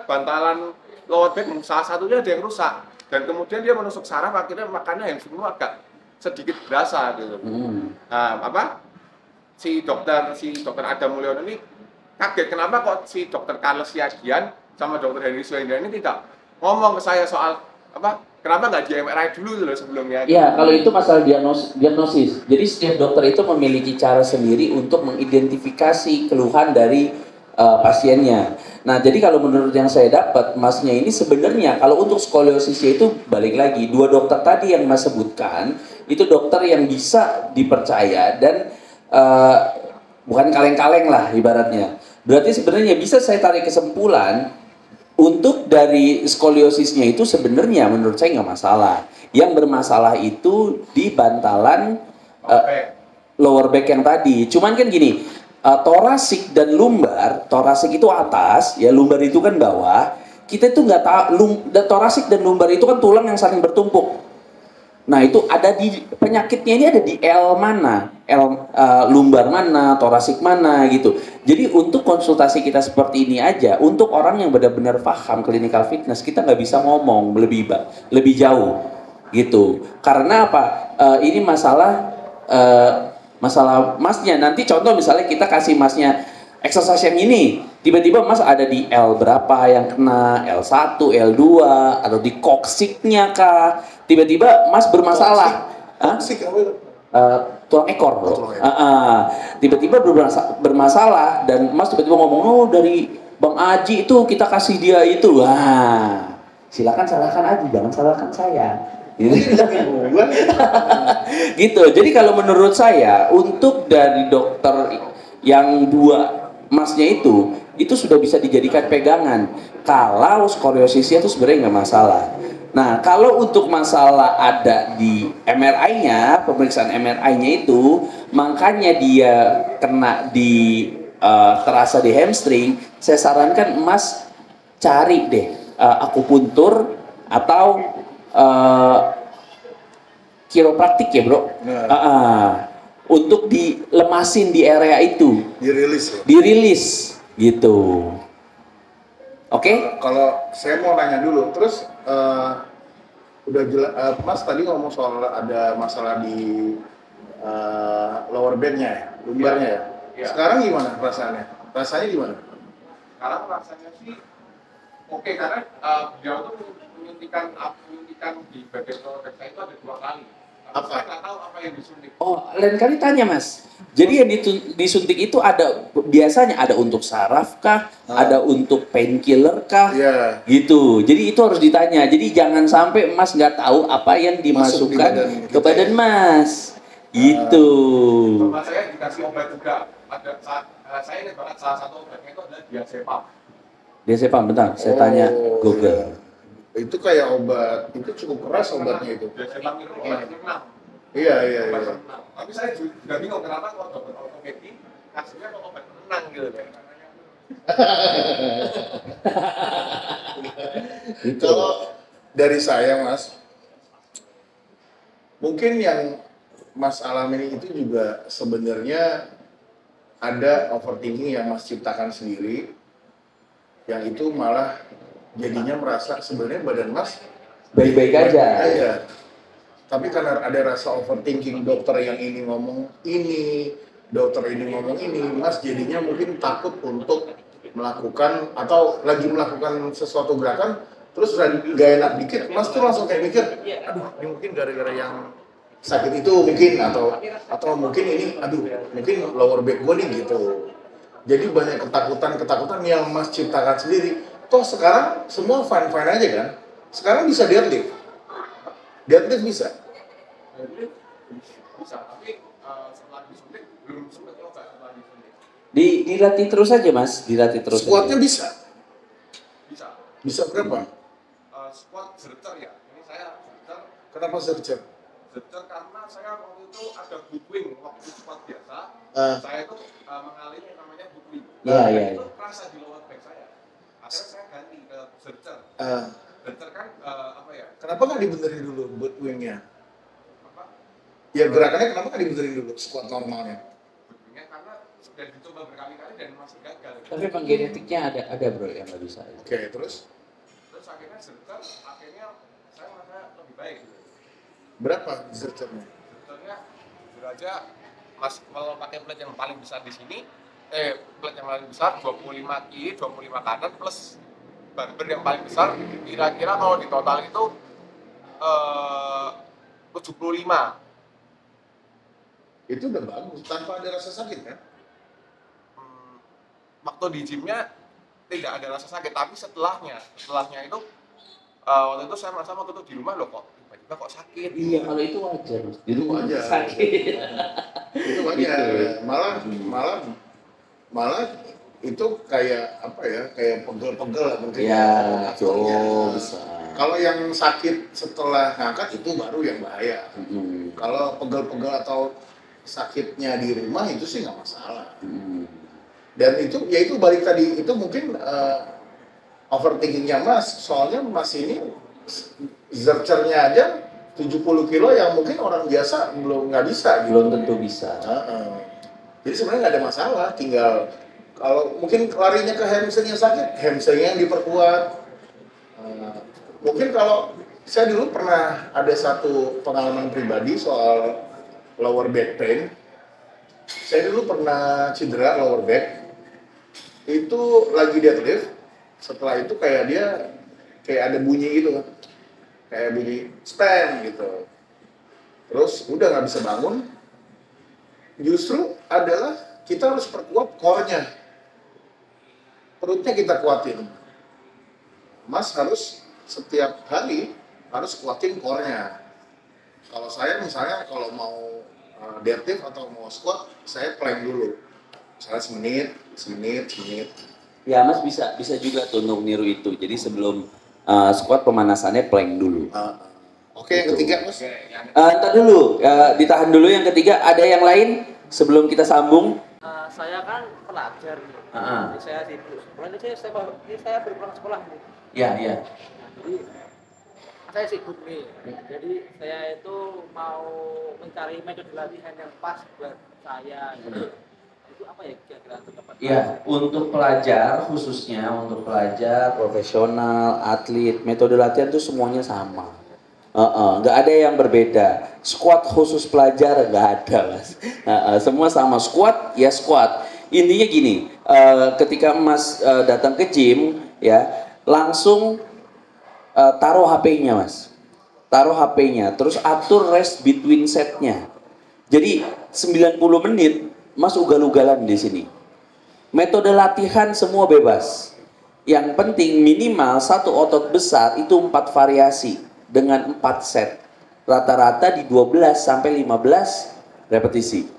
bantalan lower back salah satunya ada yang rusak dan kemudian dia menusuk saraf akhirnya makanya hamstringmu agak sedikit berasa gitu. Nah, si dokter Adam Mulyono ini kaget kenapa kok si dokter Carlos Siagian sama dokter Henry Suendra ini tidak ngomong ke saya soal kenapa nggak di MRI dulu loh sebelumnya? Iya, kalau itu masalah diagnosis. Jadi setiap dokter itu memiliki cara sendiri untuk mengidentifikasi keluhan dari pasiennya. Nah, jadi kalau menurut yang saya dapat, Masnya ini sebenarnya kalau untuk skoliosisnya itu balik lagi 2 dokter tadi yang Mas sebutkan itu dokter yang bisa dipercaya dan bukan kaleng-kaleng lah ibaratnya. Berarti sebenarnya bisa saya tarik kesimpulan untuk dari skoliosisnya itu sebenarnya menurut saya nggak masalah. Yang bermasalah itu di bantalan lower back yang tadi. Cuman kan gini, torasik dan lumbar, torasik itu atas, ya lumbar itu kan bawah. Kita itu nggak tahu, torasik dan lumbar itu kan tulang yang saling bertumpuk. Nah itu ada di penyakitnya ini ada di L mana, lumbar mana, torasik mana gitu. Jadi untuk konsultasi kita seperti ini aja, untuk orang yang benar-benar paham clinical fitness, kita nggak bisa ngomong lebih jauh gitu. Karena apa? Ini masalah Masnya. Nanti contoh misalnya kita kasih Masnya exercise yang ini, tiba-tiba Mas ada di L berapa yang kena, L1, L2, atau di coccyx-nya kah? Tiba-tiba Mas bermasalah. Coccyx apa itu? Tulang ekor, bro. Tiba-tiba bermasalah dan Mas tiba-tiba ngomong, oh dari Bang Aji itu kita kasih dia itu. Wah, silakan salahkan Aji, jangan salahkan saya. Gitu. Jadi kalau menurut saya untuk dari dokter yang 2 Masnya itu sudah bisa dijadikan pegangan. Kalau skoliosisnya itu sebenarnya nggak masalah. Nah, kalau untuk masalah ada di MRI-nya, pemeriksaan MRI-nya itu, makanya dia kena di terasa di hamstring, saya sarankan Mas cari deh akupuntur atau kiropraktik ya bro. Untuk dilemasin di area itu. Dirilis ya? Dirilis gitu. Oke? Kalau saya mau nanya dulu, terus udah jelas, Mas tadi ngomong soal ada masalah di lower back-nya ya, lumbarnya ya. Iya. Sekarang gimana perasaannya? Rasanya gimana? Sekarang rasanya sih oke karena beliau tuh menyuntikan di bagian lower back saya itu ada 2 kali. Apa? Saya nggak tahu apa yang disuntik. Oh, lain kali tanya Mas. Jadi yang disuntik itu ada biasanya ada untuk saraf kah, ada untuk painkiller kah, gitu. Jadi itu harus ditanya. Jadi jangan sampai Mas nggak tahu apa yang dimasukkan ke badan Mas. Gitu. Bapak saya dikasih obat juga. Saya ingat banget salah satu obatnya itu adalah diazepam. Diazepam, bentar. Saya tanya Google. Itu kayak obat, itu cukup keras obatnya itu. Diazepam itu obat penenang. Iya. Tapi saya juga bingung kenapa kalau dokter ortopedi kasihnya kok obat penenang gitu. Kalau dari saya Mas, mungkin yang Mas alami itu juga sebenarnya ada overthinking yang Mas ciptakan sendiri. yang itu malah jadinya merasa sebenarnya badan Mas Baik-baik aja. Tapi karena ada rasa overthinking, dokter yang ini ngomong ini, dokter ini ngomong ini, Mas jadinya mungkin takut untuk melakukan atau lagi melakukan sesuatu gerakan, terus gak enak dikit, Mas tuh langsung kayak mikir, aduh ini mungkin gara-gara yang sakit itu mungkin, atau mungkin ini, aduh mungkin lower back gue nih gitu. Jadi banyak ketakutan yang Mas ciptakan sendiri. Toh sekarang semua fine-fine aja kan? Sekarang bisa deadlift bisa. Bisa, tapi setelah disuntik belum sempat coba setelah disuntik. Dilatih terus aja Mas, dilatih terus. Squatnya bisa. Bisa. Bisa berapa? Squat zercher ya. Ini saya zercher. Kenapa zercher? Zercher karena saya waktu itu ada goodwing waktu squat biasa. Saya itu mengalami namanya goodwing. Iya. Itu kerasa di lower back saya. Akhirnya saya ganti ke zercher. Zercher kan apa ya? Kenapa nggak dibenerin dulu buat wingnya? Ya gerakannya kenapa nggak dibenerin dulu squat normalnya? Goodwingnya karena sudah dicoba berkali-kali dan masih gagal. Tapi emang genetiknya ada bro yang nggak bisa. Oke, terus Akhirnya zercher, akhirnya saya merasa lebih baik. berapa zerchernya? Zerchernya jujur aja Mas kalau pakai plate yang paling besar di sini, plate yang paling besar 25 kiri, 25 kanan plus barber yang paling besar, kira-kira kalau di total itu 75. Itu udah bagus, tanpa ada rasa sakit kan? Waktu di gymnya tidak ada rasa sakit, tapi setelahnya itu waktu itu saya merasa waktu itu di rumah loh kok tiba-tiba kok sakit. Iya, kalau itu wajar Mas. Di rumah Wajar. sakit. Itu wajar. Malah itu kayak apa ya? Kayak pegel-pegel lah mungkin. Iya, Aktornya. bisa. Kalau yang sakit setelah ngangkat itu baru yang bahaya. Kalau pegel-pegel atau sakitnya di rumah itu sih nggak masalah. Dan itu ya itu balik tadi itu mungkin overthinkingnya Mas, soalnya Mas ini zerchernya aja 70 kilo yang mungkin orang biasa nggak bisa gitu. Belum tentu bisa. Jadi sebenarnya nggak ada masalah, tinggal kalau mungkin larinya ke hamstringnya sakit, hamstringnya yang diperkuat. Mungkin kalau saya dulu pernah ada satu pengalaman pribadi soal lower back pain. Saya dulu pernah cedera lower back. Itu lagi deadlift, setelah itu kayak ada bunyi gitu kan, kayak bunyi spam gitu, terus udah nggak bisa bangun. Justru adalah kita harus perkuat core-nya, perutnya kita kuatin. Mas harus setiap hari harus kuatin core-nya. Kalau saya misalnya kalau mau deadlift atau mau squat, saya plank dulu. Misalnya semenit. Ya Mas bisa juga tuh untuk niru itu. Jadi sebelum squat pemanasannya plank dulu. Oke, yang ketiga Mas. Ntar dulu, ditahan dulu yang ketiga. Ada yang lain sebelum kita sambung? Saya kan pelajar nih. Jadi saya sibuk. Saya berpulang sekolah nih. Iya. Jadi saya sibuk nih. Jadi saya itu mau mencari metode latihan yang pas buat saya. Itu apa ya kira-kira untuk dapat? Iya, untuk pelajar khususnya, untuk pelajar, profesional, atlet, metode latihan itu semuanya sama. Nggak ada yang berbeda. Squat khusus pelajar nggak ada Mas. Semua sama, squat ya squat. Intinya gini, ketika Mas datang ke gym ya, langsung taruh HP-nya Mas. Taruh HP-nya, terus atur rest between set-nya. Jadi 90 menit Mas ugal-ugalan di sini. Metode latihan semua bebas. Yang penting minimal satu otot besar itu 4 variasi dengan 4 set. Rata-rata di 12 sampai 15 repetisi.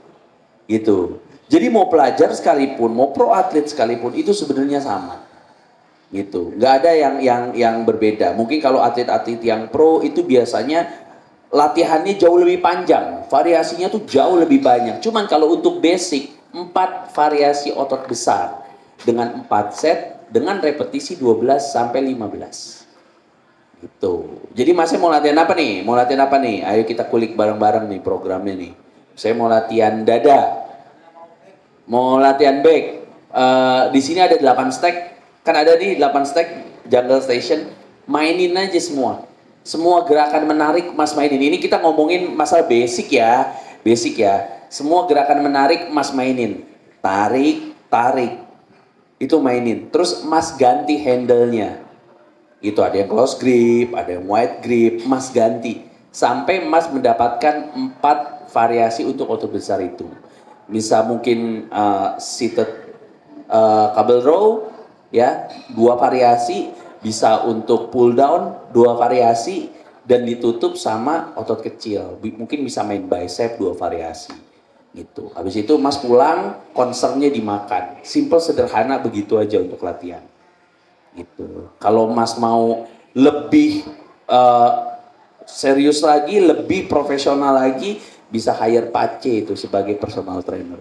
Gitu. Jadi mau pelajar sekalipun, mau pro atlet sekalipun itu sebenarnya sama. Gitu. Nggak ada yang berbeda. Mungkin kalau atlet-atlet yang pro itu biasanya latihannya jauh lebih panjang, variasinya tuh jauh lebih banyak. Cuman kalau untuk basic 4 variasi otot besar dengan 4 set dengan repetisi 12 sampai 15. Gitu. Jadi Masnya mau latihan apa nih? Mau latihan apa nih? Ayo kita kulik bareng-bareng nih programnya nih. Saya mau latihan dada. Mau latihan back. Di sini ada 8 stack. Kan ada nih 8 stack jungle station, mainin aja semua. Semua gerakan menarik Mas mainin. Ini kita ngomongin masalah basic ya. Basic ya. Semua gerakan menarik Mas mainin. Tarik, tarik. Itu mainin. Terus Mas ganti handle-nya. Itu ada yang close grip, ada yang wide grip, Mas ganti. Sampai Mas mendapatkan 4 variasi untuk otot besar itu. Bisa mungkin seated cable row, ya, 2 variasi, bisa untuk pull down 2 variasi, dan ditutup sama otot kecil. Mungkin bisa main bicep 2 variasi. Gitu. Habis itu Mas pulang, concernnya dimakan. Simple, sederhana, begitu aja untuk latihan. Gitu. Kalau Mas mau lebih serius lagi, lebih profesional lagi, bisa hire Pace itu sebagai personal trainer.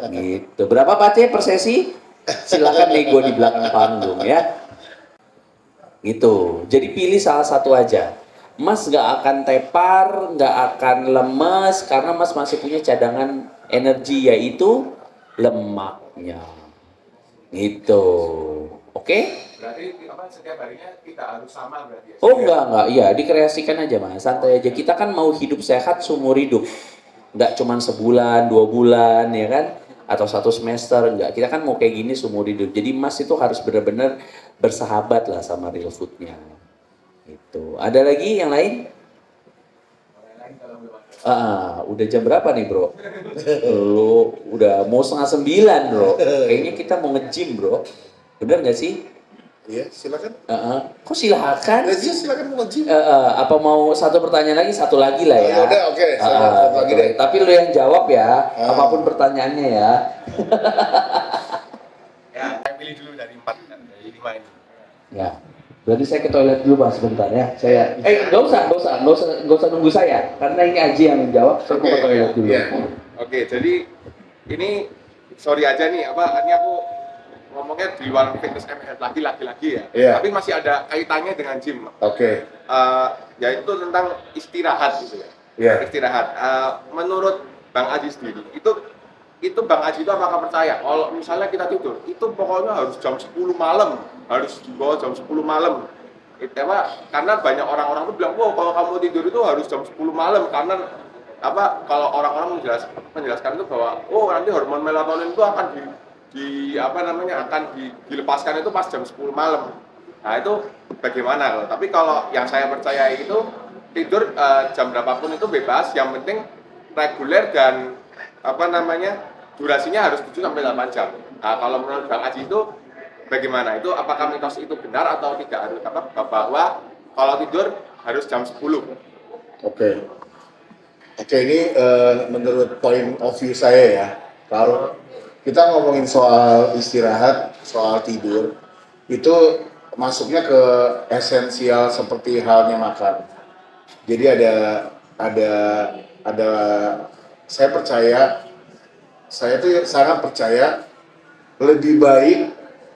Gitu. Berapa Pace per sesi? Silakan nego di belakang panggung ya. Gitu. Jadi pilih salah satu aja. Mas nggak akan tepar, nggak akan lemes karena Mas masih punya cadangan energi, yaitu lemaknya. Gitu. Oke? Berarti apa setiap harinya tidak harus sama berarti ya? Oh enggak, iya dikreasikan aja Mas, santai aja. Kita kan mau hidup sehat seumur hidup, nggak cuman sebulan, 2 bulan ya kan, atau 1 semester, enggak. Kita kan mau kayak gini seumur hidup. Jadi Mas itu harus benar-benar bersahabat lah sama real foodnya. Itu. Ada lagi yang lain? Udah jam berapa nih bro? Lu udah mau 8:30 bro. Kayaknya kita mau nge-gym bro. Bener nggak sih? Iya, silakan. Kok silakan? Ya, silakan mau nge-gym. Apa mau satu pertanyaan lagi? Satu lagi lah ya. Udah, oke. Satu lagi deh. Tapi lu yang jawab ya, apapun pertanyaannya ya. Ya, saya pilih dulu dari 4 dari 5 ini. Ya. Berarti saya ke toilet dulu Mas sebentar ya. Saya nggak usah nunggu saya, karena ini Aji yang menjawab. Saya mau ke toilet dulu. Oke, jadi ini sorry aja nih, ini aku ngomongnya di luar fitness and health lagi ya. Iya. Tapi masih ada kaitannya dengan gym. Oke. Yaitu tentang istirahat gitu ya. Iya. Istirahat. Menurut Bang Aji sendiri, itu Bang Aji itu apakah percaya kalau misalnya kita tidur itu pokoknya harus jam 10 malam, harus di bawah jam 10 malam. Itu apa? Karena banyak orang-orang tuh bilang, "Wow, kalau kamu tidur itu harus jam 10 malam." Karena kalau orang-orang menjelaskan itu bahwa nanti hormon melatonin itu akan dilepaskan itu pas jam 10 malam. Nah, itu bagaimana? Tapi kalau yang saya percaya itu tidur jam berapapun itu bebas, yang penting reguler dan durasinya harus 7 sampai 8 jam. Nah, kalau menurut Bang Aji itu bagaimana? Itu apakah mitos itu benar atau tidak? Harus bahwa kalau tidur harus jam 10. Oke, ini menurut point of view saya ya. Kalau kita ngomongin soal istirahat, soal tidur, itu masuknya ke esensial seperti halnya makan. Jadi ada saya tuh sangat percaya lebih baik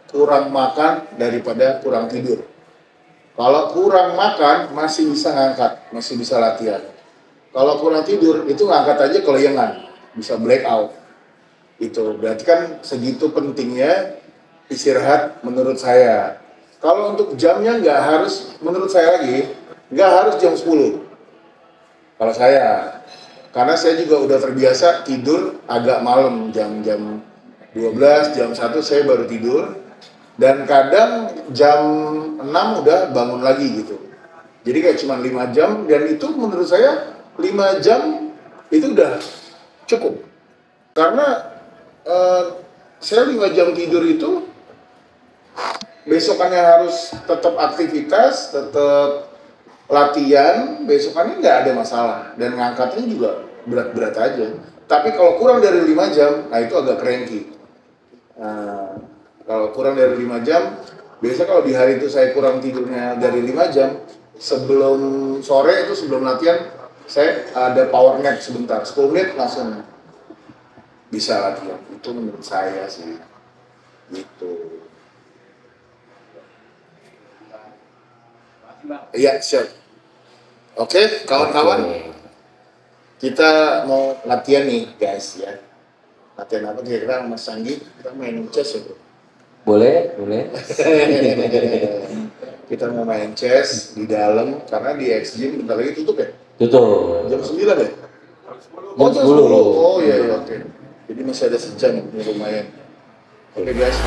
kurang makan daripada kurang tidur. Kalau kurang makan masih bisa ngangkat, masih bisa latihan. Kalau kurang tidur itu ngangkat aja kelayangan, bisa blackout. Itu berarti kan segitu pentingnya istirahat menurut saya. Kalau untuk jamnya nggak harus, menurut saya lagi nggak harus jam 10. Kalau saya, karena saya juga udah terbiasa tidur agak malam, jam 12, jam 1 saya baru tidur, dan kadang jam 6 udah bangun lagi gitu. Jadi kayak cuma 5 jam, dan itu menurut saya 5 jam itu udah cukup. Karena saya 5 jam tidur itu besokannya harus tetap aktivitas, tetap latihan, besokannya nggak ada masalah, dan ngangkatnya juga berat-berat aja. Tapi kalau kurang dari 5 jam, nah itu agak cranky. Kalau kurang dari 5 jam, biasa kalau di hari itu saya kurang tidurnya dari 5 jam, sebelum sore itu sebelum latihan, saya ada power nap sebentar, 10 menit langsung bisa latihan. Itu menurut saya sih, gitu. Iya, siap. Oke, kawan-kawan. Kita mau latihan nih, guys ya. Latihan apa kira-kira Mas Sanggi? Kita main chess ya, bro. Boleh, boleh. Kita mau main chess di dalam karena di X Gym bentar lagi tutup ya? Tutup. Jam 9 ya? Jam 10. Oh iya iya oke. Jadi masih ada sejam untuk main. Oke guys.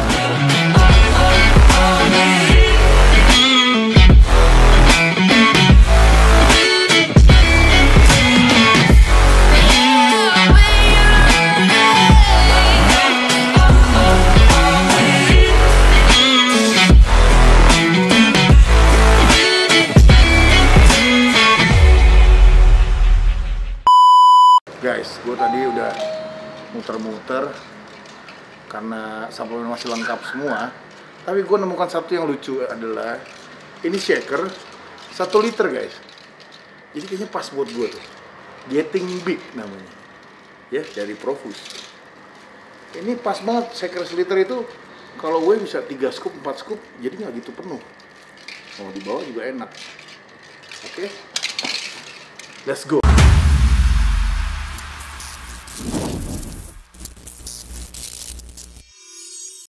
Guys, gue tadi udah muter-muter karena sampelnya masih lengkap semua. Tapi gue nemukan satu yang lucu adalah ini shaker 1 liter guys. Jadi kayaknya pas buat gue tuh. Getting Big namanya, ya dari Profus. Ini pas banget shaker 1 liter itu. Kalau gue bisa 3 scoop, 4 scoop, jadi nggak gitu penuh. Mau dibawa juga enak. Oke, let's go.